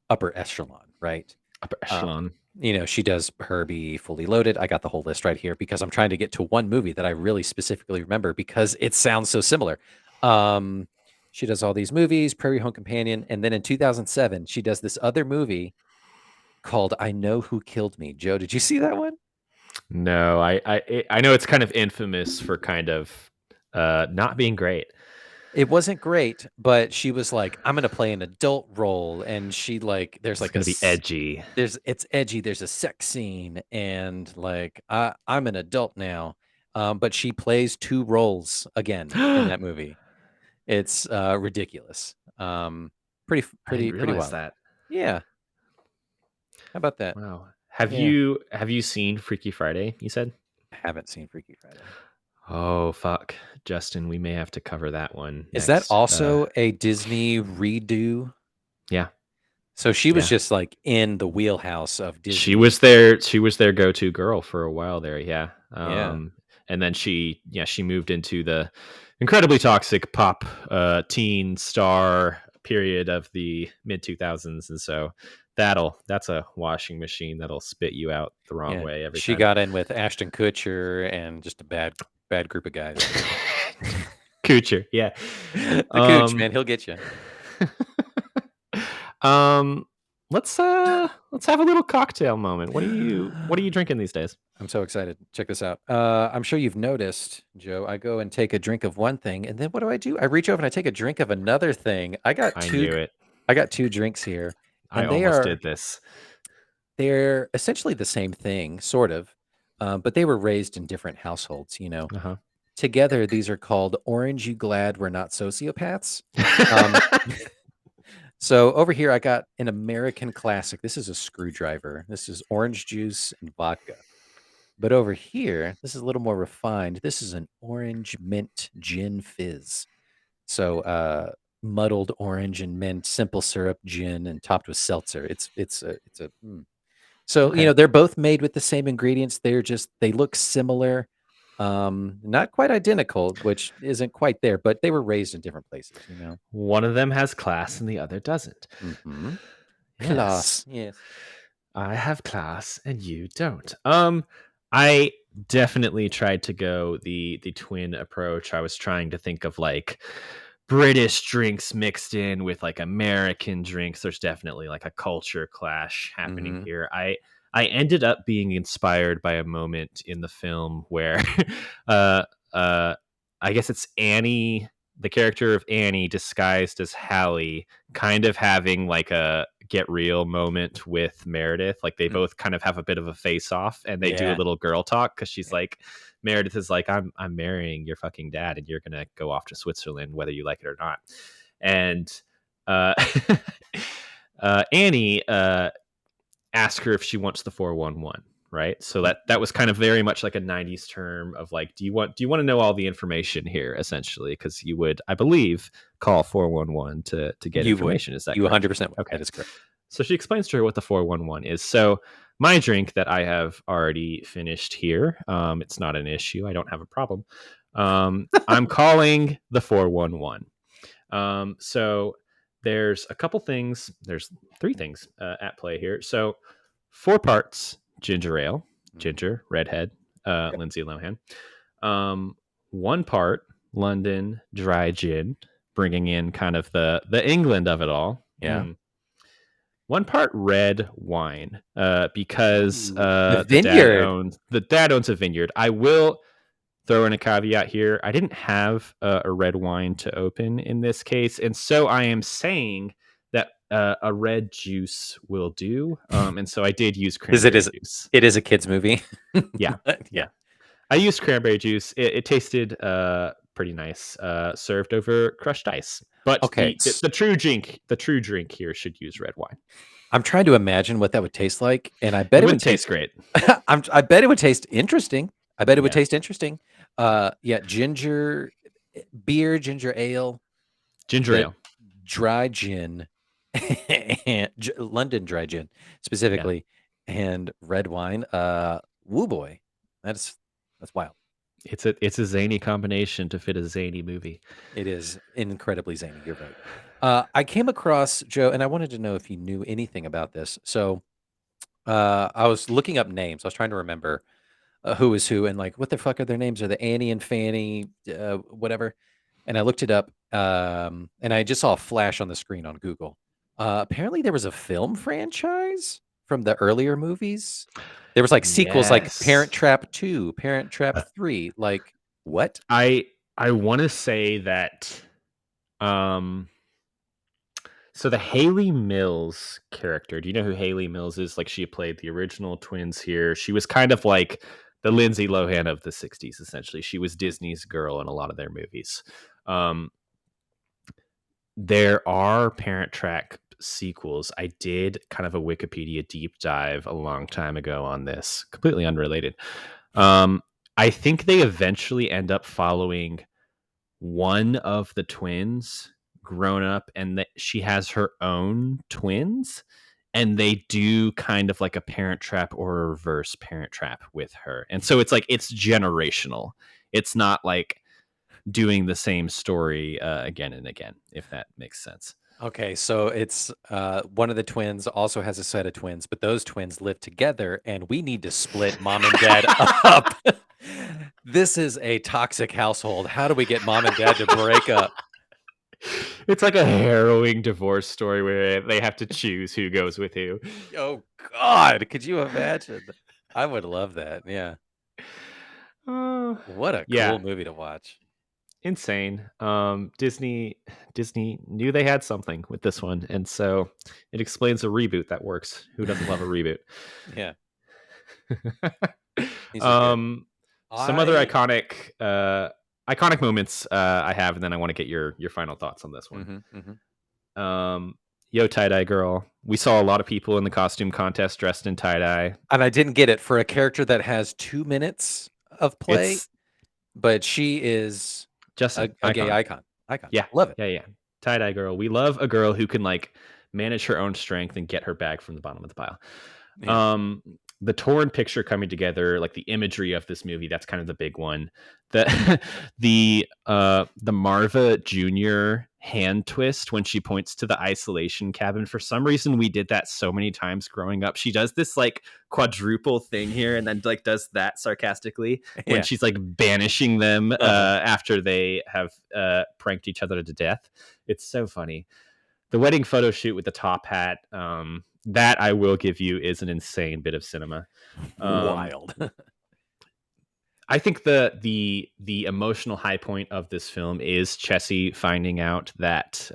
upper echelon, right? Upper echelon. She does Herbie, Fully Loaded. I got the whole list right here because I'm trying to get to one movie that I really specifically remember because it sounds so similar. She does all these movies, Prairie Home Companion, and then in 2007, she does this other movie called I Know Who Killed Me. Joe, did you see that one? No, I know it's kind of infamous for kind of not being great. It wasn't great, but she was like, "I'm gonna play an adult role," and she like, there's It's like gonna be edgy. it's edgy. There's a sex scene, and like, I'm an adult now, but she plays two roles again in that movie. It's ridiculous. Pretty I didn't pretty realize wild. that. Yeah. How about that? Wow. Have Yeah. you seen Freaky Friday? You said. Haven't seen Freaky Friday. Oh fuck, Justin, we may have to cover that one. Is that next. also a Disney redo? Yeah. So she was Yeah. just like in the wheelhouse of Disney. She was their go-to girl for a while there, yeah. And then she moved into the incredibly toxic pop teen star period of the mid 2000s, and so that's a washing machine that'll spit you out the wrong way every She time. got in with Ashton Kutcher and just a bad group of guys. Kutcher, yeah. The Cooch, man, he'll get you. Let's have a little cocktail moment. What are you drinking these days? I'm so excited. Check this out. I'm sure you've noticed, Joe. I go and take a drink of one thing, and then what do? I reach over and I take a drink of another thing. I knew it. I got two drinks here, and I almost did this. They're essentially the same thing, sort of, but they were raised in different households. Uh-huh. Together, these are called Orange You Glad We're Not Sociopaths. So over here, I got an American classic. This is a screwdriver. This is orange juice and vodka. But over here, this is a little more refined. This is an orange mint gin fizz. So muddled orange and mint, simple syrup, gin, and topped with seltzer. So Okay. they're both made with the same ingredients. They look similar, not quite identical, which isn't quite there, but they were raised in different places. One of them has class and the other doesn't. Mm-hmm. Yes. Class, yes. I have class and you don't. I definitely tried to go the twin approach. I was trying to think of like British drinks mixed in with like American drinks. There's definitely like a culture clash happening Mhm. here. I ended up being inspired by a moment in the film where uh I guess it's Annie, the character of Annie disguised as Hallie, kind of having like a get real moment with Meredith. Like they both kind of have a bit of a face off and they do a Yeah. little girl talk because she's like, Meredith is like, I'm marrying your fucking dad and you're gonna go off to Switzerland whether you like it or not. And uh, Annie ask her if she wants the 411, right? So that was kind of very much like a 90s term of like, do you want to know all the information here, essentially? Because you would, I believe, call 411 to get You information. would. Is that You correct? 100% would. Okay. That is correct. So she explains to her what the 411 is. So my drink that I have already finished here, it's not an issue. I don't have a problem. I'm calling the 411. So there's a couple things. There's three things at play here. So 4 parts ginger ale, ginger, redhead, Lindsay Lohan. 1 part London dry gin, bringing in kind of the England of it all. Yeah. 1 part red wine, because The the vineyard. dad owns a vineyard. I will throw in a caveat here. I didn't have a red wine to open in this case, and so I am saying that a red juice will do. And so I did use cranberry juice. It is a kids movie. Yeah, Yeah. I used cranberry juice. It tasted pretty nice, served over crushed ice. But Okay. the true drink here should use red wine. I'm trying to imagine what that would taste like, and I It bet it would wouldn't taste great. I bet it would taste interesting. I bet it would Yeah. taste interesting. Yeah, ginger beer, ginger ale, Ginger ale. dry gin, and London dry gin specifically, and red wine. Woo boy, that's wild. It's a zany combination to fit a zany movie. It is incredibly zany. You're right. I came across Joe, and I wanted to know if you knew anything about this. So I was looking up names. I was trying to remember who is who and like what the fuck are their names? Are the Annie and Fanny, whatever? And I looked it up, and I just saw a flash on the screen on Google. Apparently, there was a film franchise from the earlier movies. There was like sequels, like Parent Yes. Trap 2, Parent Trap 3. Like what? I want to say that so the Haley Mills character, do you know who Haley Mills is? Like she played the original twins here. She was kind of like the Lindsay Lohan of the 60s, essentially. She was Disney's girl in a lot of their movies. There are Parent Trap sequels. I did kind of a Wikipedia deep dive a long time ago on this, completely unrelated. I think they eventually end up following one of the twins grown up, and that she has her own twins, and they do kind of like a Parent Trap or a reverse Parent Trap with her. And so it's like it's generational. It's not like doing the same story again and again, if that makes sense. Okay, so it's one of the twins also has a set of twins, but those twins live together, and we need to split mom and dad up. This is a toxic household. How do we get mom and dad to break up? It's like a harrowing divorce story where they have to choose who goes with who. Oh God, could you imagine? I would love that. Yeah. What a Yeah. cool movie to watch. Insane. Disney knew they had something with this one, and so it explains a reboot that works. Who doesn't love a reboot? Yeah. These are good. Some other iconic moments I have, and then I want to get your final thoughts on this one. Yo, tie-dye girl. We saw a lot of people in the costume contest dressed in tie-dye. And I didn't get it for a character that has 2 minutes of play, but she is just a gay icon. Yeah. Love it. Yeah. Tie-dye girl. We love a girl who can like manage her own strength and get her bag from the bottom of the pile. Yeah. The torn picture coming together, like the imagery of this movie, that's kind of the big one. The the Marva Jr. hand twist when she points to the isolation cabin. For some reason, we did that so many times growing up. She does this like quadruple thing here, and then like does that sarcastically when Yeah. she's like banishing them after they have pranked each other to death. It's so funny. The wedding photo shoot with the top hat, that I will give you is an insane bit of cinema. Wild. I think the emotional high point of this film is Chessie finding out that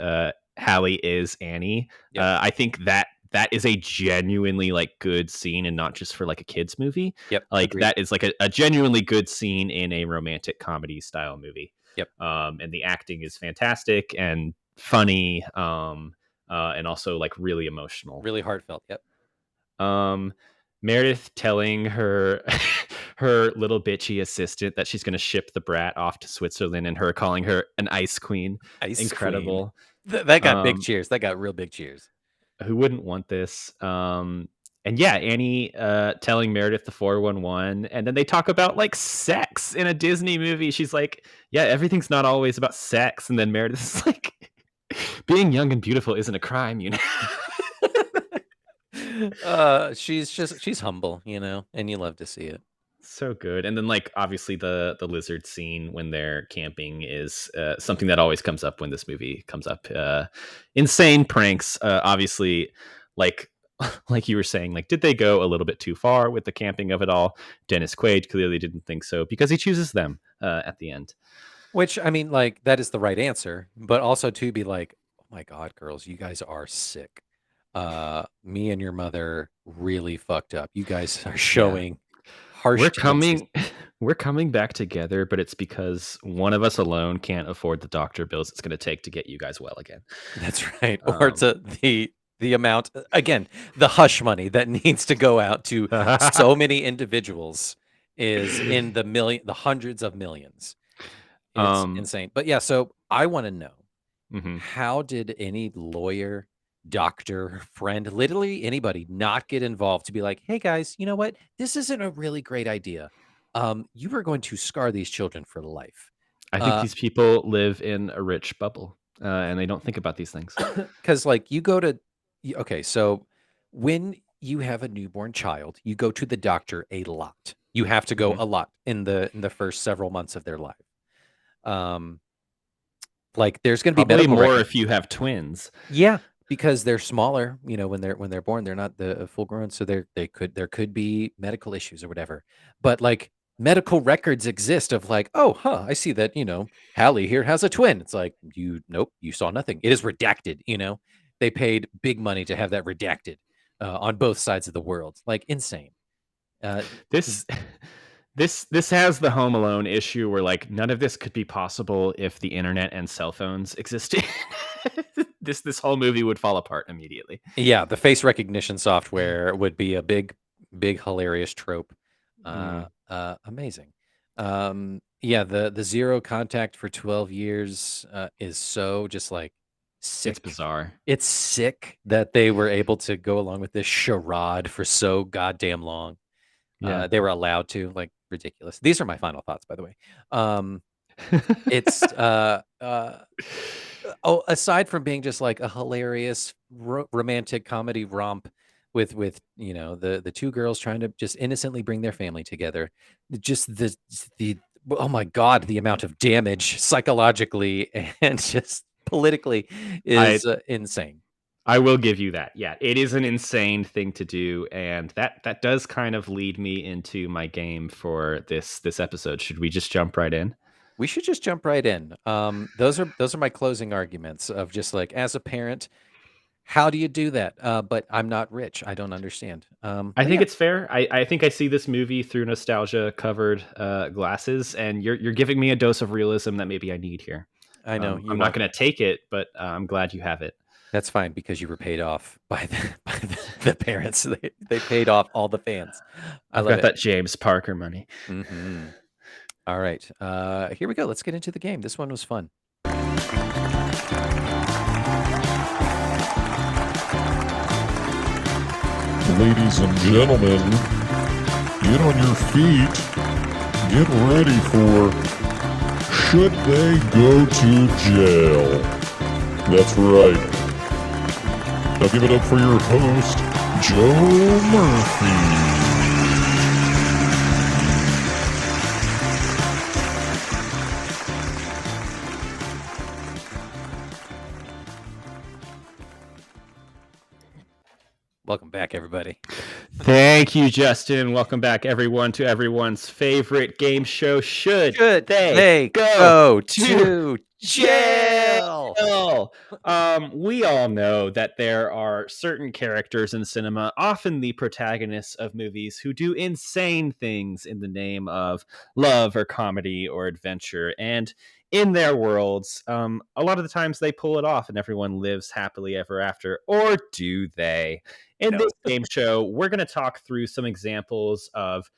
Hallie is Annie. Yep. I think that is a genuinely like good scene, and not just for like a kids movie. Yep. Like Agreed. that is like a genuinely good scene in a romantic comedy style movie. Yep. And the acting is fantastic and funny. And also like really emotional. Really heartfelt. Yep. Meredith telling her her little bitchy assistant that she's going to ship the brat off to Switzerland, and her calling her an ice queen. Incredible. That got big cheers. That got real big cheers. Who wouldn't want this? And yeah, Annie telling Meredith the 411, and then they talk about like sex in a Disney movie. She's like, yeah, everything's not always about sex. And then Meredith's like, being young and beautiful isn't a crime, you know. She's humble, you know, and you love to see it. So good. And then like obviously the lizard scene when they're camping is something that always comes up when this movie comes up. Insane pranks. Obviously, like you were saying, like, did they go a little bit too far with the camping of it all? Dennis Quaid clearly didn't think so, because he chooses them at the end. Which, I mean, like, that is the right answer, but also to be like, oh my God, girls, you guys are sick. Me and your mother really fucked up. You guys are showing harsh We're coming back together, but it's because one of us alone can't afford the doctor bills it's going to take to get you guys well again. That's right. Or to the amount, again, the hush money that needs to go out to so many individuals is in the hundreds of millions. It's insane. But yeah, so I want to know, how did any lawyer, doctor, friend, literally anybody not get involved to be like, hey guys, you know what? This isn't a really great idea. You are going to scar these children for life. I think these people live in a rich bubble, and they don't think about these things. Because like you go to, okay, so when you have a newborn child, you go to the doctor a lot. You have to go a lot in the first several months of their life. Like there's going to be probably medical more records. if you have twins. Yeah, because they're smaller. You know, when they're born, they're not the full grown, so there could be medical issues or whatever. But like medical records exist of like, oh, I see that, you know, Hallie here has a twin. It's like, nope, you saw nothing. It is redacted. You know, they paid big money to have that redacted on both sides of the world. Like insane. This has the Home Alone issue where like none of this could be possible if the internet and cell phones existed. This whole movie would fall apart immediately. Yeah, the face recognition software would be a big hilarious trope. Amazing. Yeah, the zero contact for 12 years is so just like sick. It's bizarre. It's sick that they were able to go along with this charade for so goddamn long. Yeah. They were allowed to, like, ridiculous. These are my final thoughts, by the way. It's aside from being just like a hilarious romantic comedy romp with you know the two girls trying to just innocently bring their family together, just the oh my God, the amount of damage psychologically and just politically is insane. I will give you that. Yeah, it is an insane thing to do, and that does kind of lead me into my game for this episode. Should we just jump right in? We should just jump right in. Those are my closing arguments of just like, as a parent, how do you do that? But I'm not rich. I don't understand. I think it's fair. I think I see this movie through nostalgia covered glasses, and you're giving me a dose of realism that maybe I need here. I know I'm not going to take it, but I'm glad you have it. That's fine, because you were paid off by the parents. They paid off all the fans. I've got that James Parker money. All right. Here we go. Let's get into the game. This one was fun. Ladies and gentlemen, get on your feet. Get ready for Should They Go to Jail? That's right. Now give it up for your host, Joe Murphy. Welcome back, everybody. Thank you, Justin. Welcome back, everyone, to everyone's favorite game show. Should they go to jail? We all know that there are certain characters in cinema, often the protagonists of movies, who do insane things in the name of love or comedy or adventure. And in their worlds, a lot of the times they pull it off and everyone lives happily ever after. Or do they? In this game show, we're going to talk through some examples of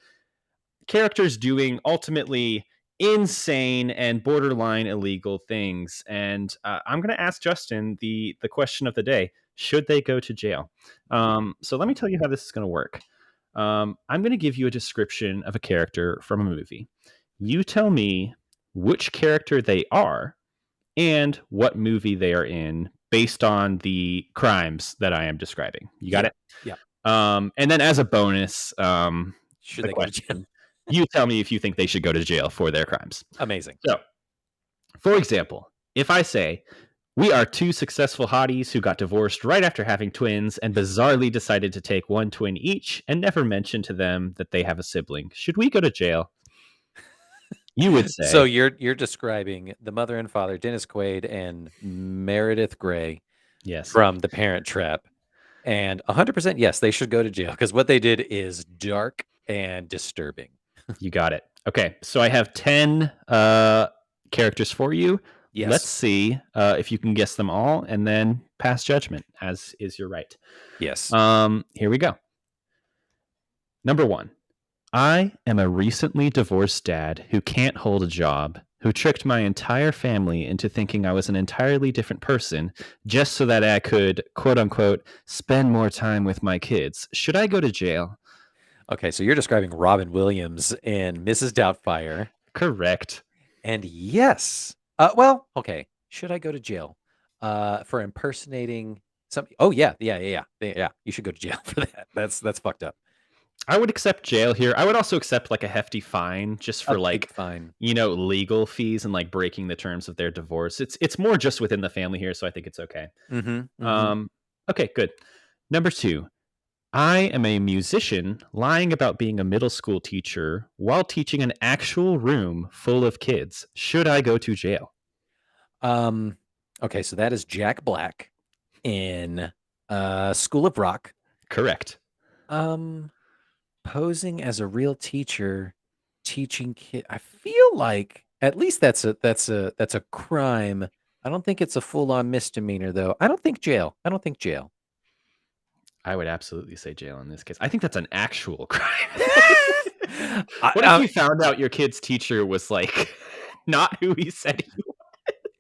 characters doing ultimately insane and borderline illegal things. And I'm going to ask Justin the question of the day: should they go to jail? So let me tell you how this is going to work. I'm going to give you a description of a character from a movie. You tell me which character they are and what movie they are in based on the crimes that I am describing. You got it? Yeah. And then as a bonus, Should they go to jail? You tell me if you think they should go to jail for their crimes. Amazing. So, for example, if I say, we are two successful hotties who got divorced right after having twins and bizarrely decided to take one twin each and never mention to them that they have a sibling. Should we go to jail? You would say. So you're describing the mother and father, Dennis Quaid and Meredith Grey, yes, from The Parent Trap. And 100% yes, they should go to jail because what they did is dark and disturbing. You got it. Okay, so I have 10 characters for you. Yes. Let's see if you can guess them all and then pass judgment, as is your right. Yes. Here we go. Number 1. I am a recently divorced dad who can't hold a job, who tricked my entire family into thinking I was an entirely different person just so that I could, quote unquote, spend more time with my kids. Should I go to jail? Okay, so you're describing Robin Williams in Mrs. Doubtfire. Correct. And yes. Well, okay. Should I go to jail for impersonating something? Oh, yeah. Yeah. You should go to jail for that. That's fucked up. I would accept jail here. I would also accept like a hefty fine just for fine. Legal fees and like breaking the terms of their divorce. It's more just within the family here, so I think it's okay. Okay, good. Number 2. I am a musician lying about being a middle school teacher while teaching an actual room full of kids. Should I go to jail? Okay, so that is Jack Black in School of Rock. Correct. Posing as a real teacher, teaching kids. I feel like at least that's a crime. I don't think it's a full-on misdemeanor, though. I don't think jail. I would absolutely say jail in this case. I think that's an actual crime. What if you found out your kid's teacher was like not who he said he was?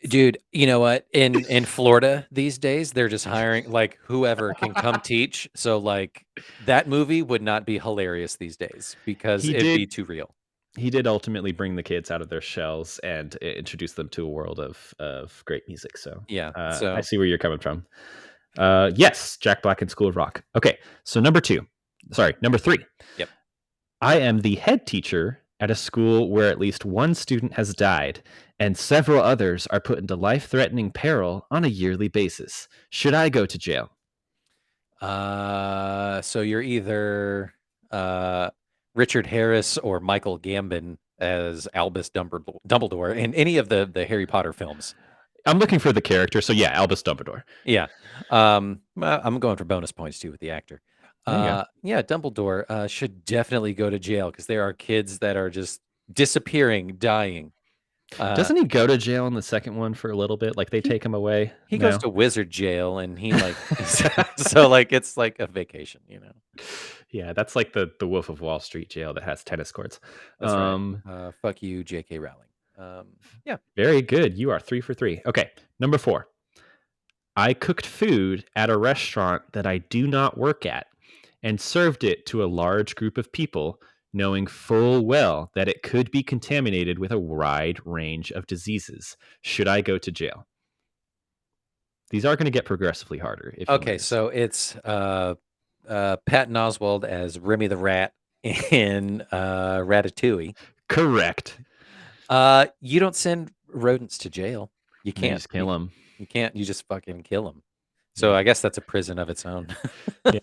Dude, you know what? In Florida these days, they're just hiring like whoever can come teach. So like that movie would not be hilarious these days because it'd be too real. He did ultimately bring the kids out of their shells and introduce them to a world of great music. So yeah, so I see where you're coming from. Yes, Jack Black in School of Rock. Okay, so number 3. Yep. I am the head teacher at a school where at least one student has died and several others are put into life-threatening peril on a yearly basis. Should I go to jail? So you're either Richard Harris or Michael Gambon as Albus Dumbledore in any of the Harry Potter films. I'm looking for the character, so yeah, Albus Dumbledore. Yeah. I'm going for bonus points too with the actor. Yeah, Dumbledore should definitely go to jail because there are kids that are just disappearing, dying. Doesn't he go to jail in the second one for a little bit? Like they take him away? He goes to wizard jail and he like so like it's like a vacation, you know. Yeah, that's like the Wolf of Wall Street jail that has tennis courts. That's right. Fuck you, J.K. Rowling. Yeah. Very good. You are 3 for 3. Okay, number 4. I cooked food at a restaurant that I do not work at, and served it to a large group of people, knowing full well that it could be contaminated with a wide range of diseases. Should I go to jail? These are going to get progressively harder. If Okay, so it's Patton Oswalt as Remy the Rat in Ratatouille. correct. You don't send rodents to jail. You And then you can't. just kill them. You can't. You just fucking kill them. So I guess that's a prison of its own. Yeah.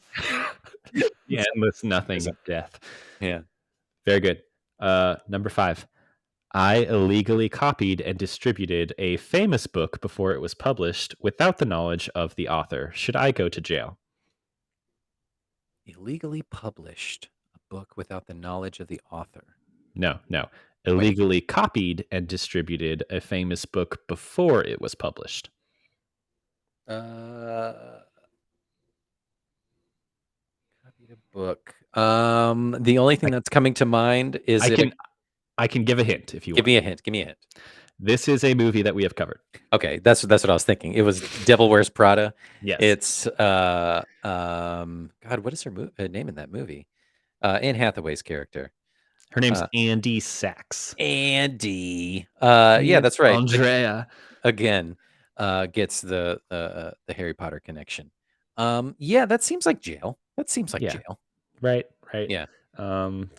The endless nothing death. Yeah. Very good. Number 5. I illegally copied and distributed a famous book before it was published without the knowledge of the author. Should I go to jail? Illegally published a book without the knowledge of the author. No. Illegally copied and distributed a famous book before it was published. Copied a book. The only thing that's coming to mind is I can give a hint if you want. Give me a hint. Give me a hint. This is a movie that we have covered. Okay, that's what I was thinking. It was Devil Wears Prada. Yes. It's God, what is her name in that movie? Anne Hathaway's character. Her name's Andy Sachs. Andy. Yeah, that's right. Andrea. Again, gets the Harry Potter connection. Yeah, that seems like jail. That seems like jail. Right. Yeah.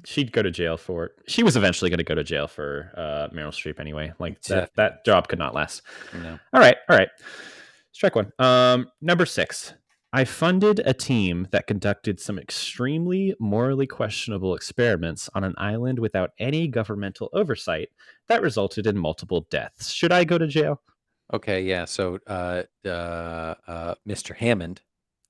She'd go to jail for. She was eventually going to go to jail for Meryl Streep anyway. Like that job could not last. No. All right. Strike one. Number 6. I funded a team that conducted some extremely morally questionable experiments on an island without any governmental oversight that resulted in multiple deaths. Should I go to jail? Okay, yeah. So Mr. Hammond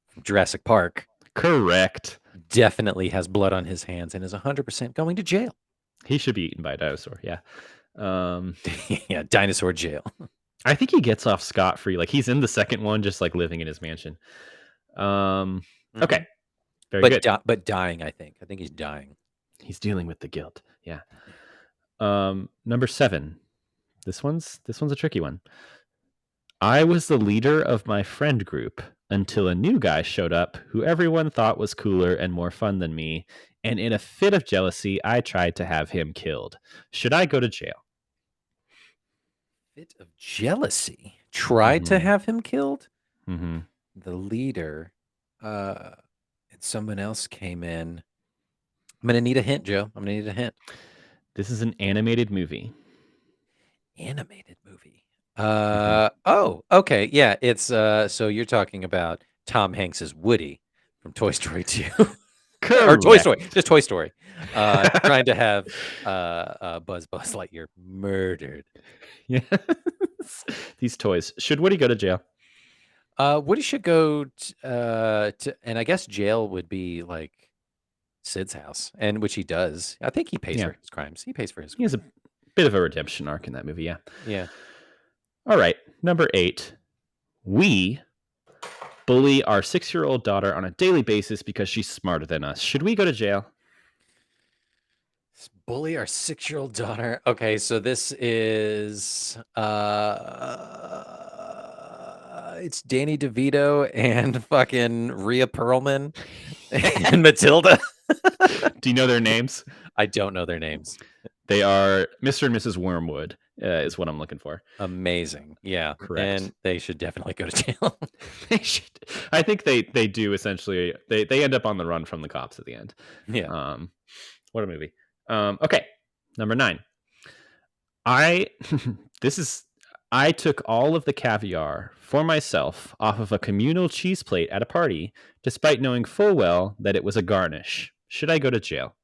from Jurassic Park. Correct. Definitely has blood on his hands and is 100% going to jail. He should be eaten by a dinosaur. Yeah. Yeah, dinosaur jail. I think he gets off scot-free. Like he's in the second one, just like living in his mansion. Okay. Very good. But dying, I think. I think he's dying. He's dealing with the guilt. Yeah. Number 7. This one's a tricky one. I was the leader of my friend group until a new guy showed up who everyone thought was cooler and more fun than me, and in a fit of jealousy, I tried to have him killed. Should I go to jail? Fit of jealousy? Tried to have him killed? Mm-hmm. The leader, and someone else came in. I'm going to need a hint, Joe. I'm going to need a hint. This is an animated movie. Animated movie. Oh, okay. Yeah, it's so you're talking about Tom Hanks's Woody from Toy Story 2. Or Toy Story, just Toy Story. Trying to have Buzz Lightyear murdered. Yeah. These toys. Should Woody go to jail? Woody should go to, and I guess jail would be like Sid's house, and which he does. I think he pays for his crimes. He pays for his crimes. He has a bit of a redemption arc in that movie, yeah. Yeah. All right, number 8. We bully our 6-year-old daughter on a daily basis because she's smarter than us. Should we go to jail? Bully our 6-year-old daughter. Okay, so this is it's Danny DeVito and fucking Rhea Perlman and Matilda. Do you know their names? I don't know their names. They are Mr. and Mrs. Wormwood is what I'm looking for. Amazing. Yeah. Correct. And they should definitely go to jail. They should. I think they do essentially. They end up on the run from the cops at the end. Yeah. What a movie. Okay. Number 9. I took all of the caviar for myself off of a communal cheese plate at a party, despite knowing full well that it was a garnish. Should I go to jail?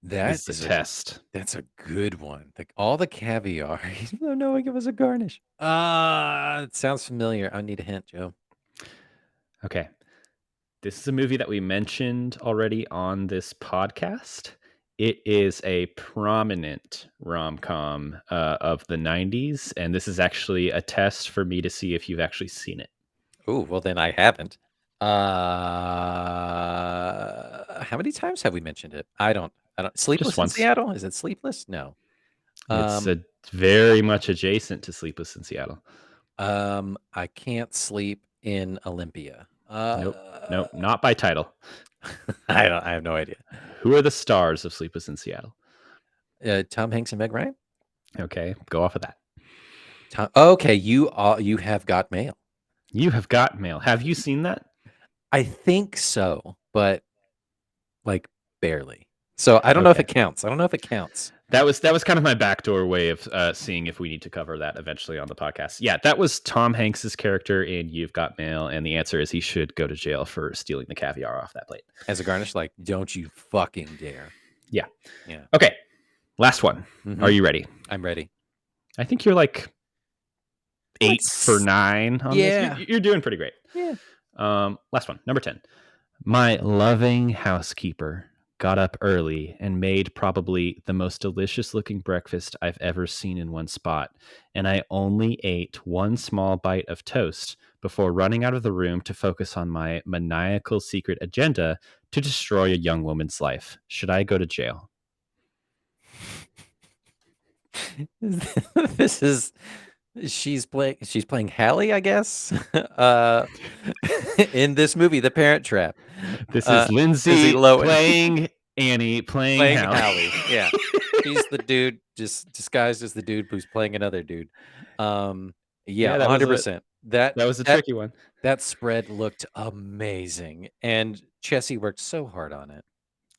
That's a test. That's a good one. Like all the caviar, even knowing it was a garnish. It sounds familiar. I need a hint, Joe. Okay. This is a movie that we mentioned already on this podcast. It is a prominent rom-com of the 90s, and this is actually a test for me to see if you've actually seen it. Oh, well, then I haven't. How many times have we mentioned it? I don't. Sleepless in Seattle? Is it Sleepless? No. It's very much adjacent to Sleepless in Seattle. I can't sleep in Olympia? Nope, not by title. I have no idea. Who are the stars of Sleepless in Seattle? Tom Hanks and Meg Ryan. Okay, go off of that. Okay, you have got mail. You have got mail. Have you seen that? I think so, but like barely. So I don't know if it counts. That was kind of my backdoor way of seeing if we need to cover that eventually on the podcast. Yeah, that was Tom Hanks's character in You've Got Mail, and the answer is he should go to jail for stealing the caviar off that plate. As a garnish, like, don't you fucking dare. Yeah. Yeah. Okay, last one. Are you ready? I'm ready. I think you're like 8 for 9 on this. You're doing pretty great. Yeah. Last one, number 10. My loving housekeeper got up early and made probably the most delicious looking breakfast I've ever seen in one spot, and I only ate one small bite of toast before running out of the room to focus on my maniacal secret agenda to destroy a young woman's life. Should I go to jail? She's playing Hallie, I guess. In this movie, The Parent Trap. This is Lindsay Lohan playing Annie, playing Hallie. Yeah, he's the dude, just disguised as the dude who's playing another dude. Yeah, 100%. That was a tricky one. That spread looked amazing, and Chessie worked so hard on it.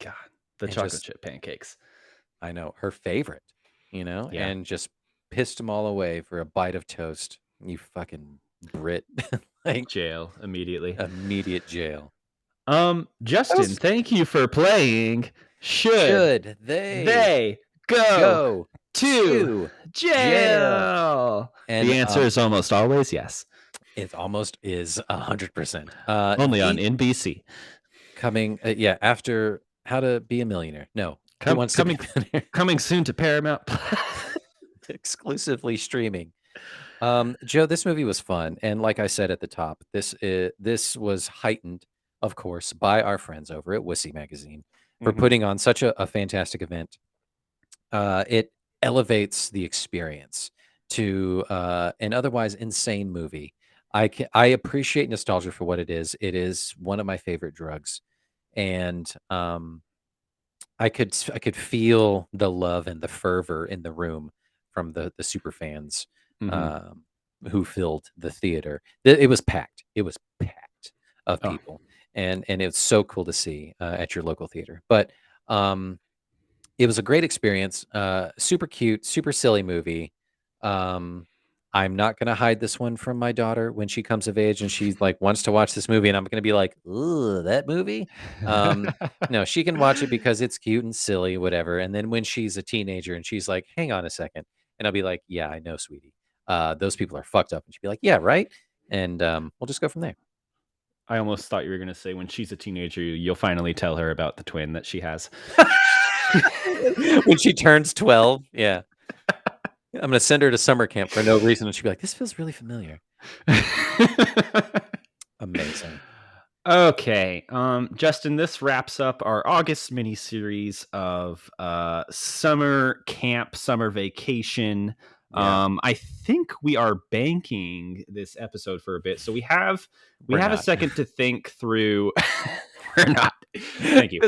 God, the chocolate chip pancakes. I know, her favorite, Yeah. and just pissed them all away for a bite of toast. You fucking Brit. Like, jail immediately. Immediate jail. Justin, thank you for playing Should They Go to Jail? And the answer is almost always yes. It almost is 100%. Only on NBC. Coming, after How to Be a Millionaire. No, coming soon to Paramount. Exclusively streaming. Joe, this movie was fun, and like I said at the top, this was heightened, of course, by our friends over at Wussy Magazine for putting on such a fantastic event. It elevates the experience to an otherwise insane movie. I appreciate nostalgia for what it is. It is one of my favorite drugs, and I could feel the love and the fervor in the room from the super fans who filled the theater. It was packed. It was packed of people, and it's so cool to see at your local theater. But it was a great experience. Super cute, super silly movie. I'm not going to hide this one from my daughter when she comes of age and she like wants to watch this movie, and I'm going to be like, "Ooh, that movie." No, she can watch it because it's cute and silly, whatever. And then when she's a teenager and she's like, "Hang on a second," and I'll be like, "Yeah, I know, sweetie. Those people are fucked up." And she'll be like, "Yeah, right." And we'll just go from there. I almost thought you were going to say when she's a teenager, you'll finally tell her about the twin that she has. When she turns 12, yeah. I'm going to send her to summer camp for no reason, and she'll be like, "This feels really familiar." Amazing. Okay, Justin, this wraps up our August miniseries of summer camp, summer vacation. Yeah. I think we are banking this episode for a bit, so we have a second to think through. We're not. Thank you.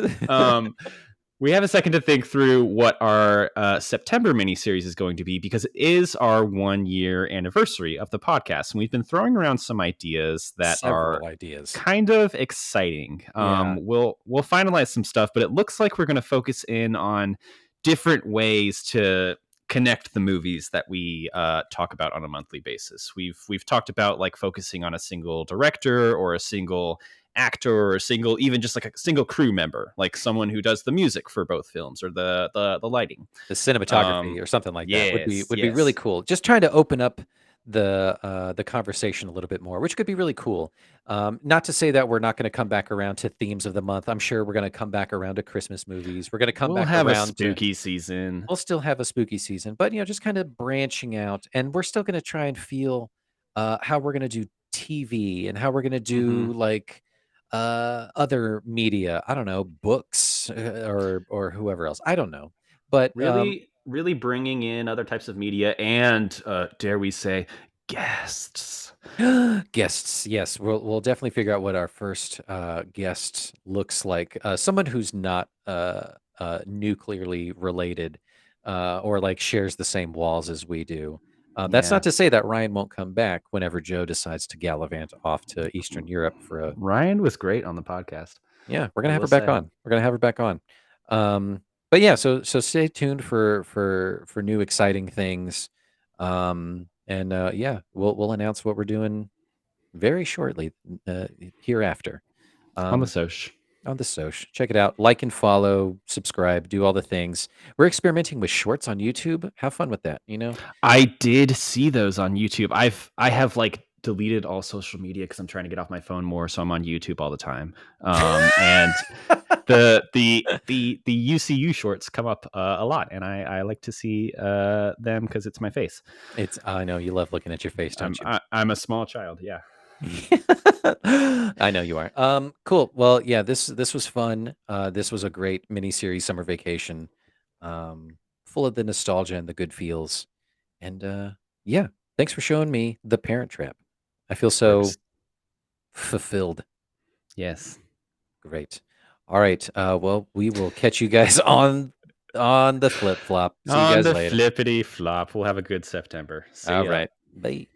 We have a second to think through what our September miniseries is going to be, because it is our 1-year anniversary of the podcast. And we've been throwing around some ideas that are kind of exciting. We'll finalize some stuff, but it looks like we're going to focus in on different ways to connect the movies that we talk about on a monthly basis. We've talked about like focusing on a single director or a single actor or even just like a single crew member, like someone who does the music for both films or the lighting, the cinematography or something like that would be really cool. Just trying to open up the conversation a little bit more, which could be really cool. Not to say that we're not going to come back around to themes of the month. I'm sure we're going to come back around to Christmas movies. We're going to come back have around a spooky season. We'll still have a spooky season, but just kind of branching out, and we're still going to try and feel how we're going to do TV and how we're going to do like other media. I don't know, books or whoever else. I don't know, but really bringing in other types of media and dare we say guests. Guests, yes, we'll definitely figure out what our first guest looks like. Someone who's not nuclearly related, or like shares the same walls as we do. That's Yeah. not to say that Ryan won't come back whenever Joe decides to gallivant off to Eastern Europe for a. Ryan was great on the podcast. Yeah, we're gonna I have her will back say. on. We're gonna have her back on. But yeah, so stay tuned for new exciting things. And yeah, we'll announce what we're doing very shortly hereafter. On the Um, Soch. on the Soch. Check it out. Like and follow, subscribe, do all the things. We're experimenting with shorts on YouTube. Have fun with that, you know? I did see those on YouTube. I have like deleted all social media because I'm trying to get off my phone more, so I'm on YouTube all the time. And the UCU shorts come up a lot, and I like to see them because it's my face. I know you love looking at your face, don't you? I'm a small child. Yeah. I know you are. Cool. Well, yeah, this was fun. This was a great mini-series summer vacation. Full of the nostalgia and the good feels. And yeah, thanks for showing me The Parent Trap. I feel so fulfilled. Yes. Great. All right. Well, we will catch you guys on the flip flop. See you On guys the later. flippity flop. We'll have a good September. See All ya. right. Bye.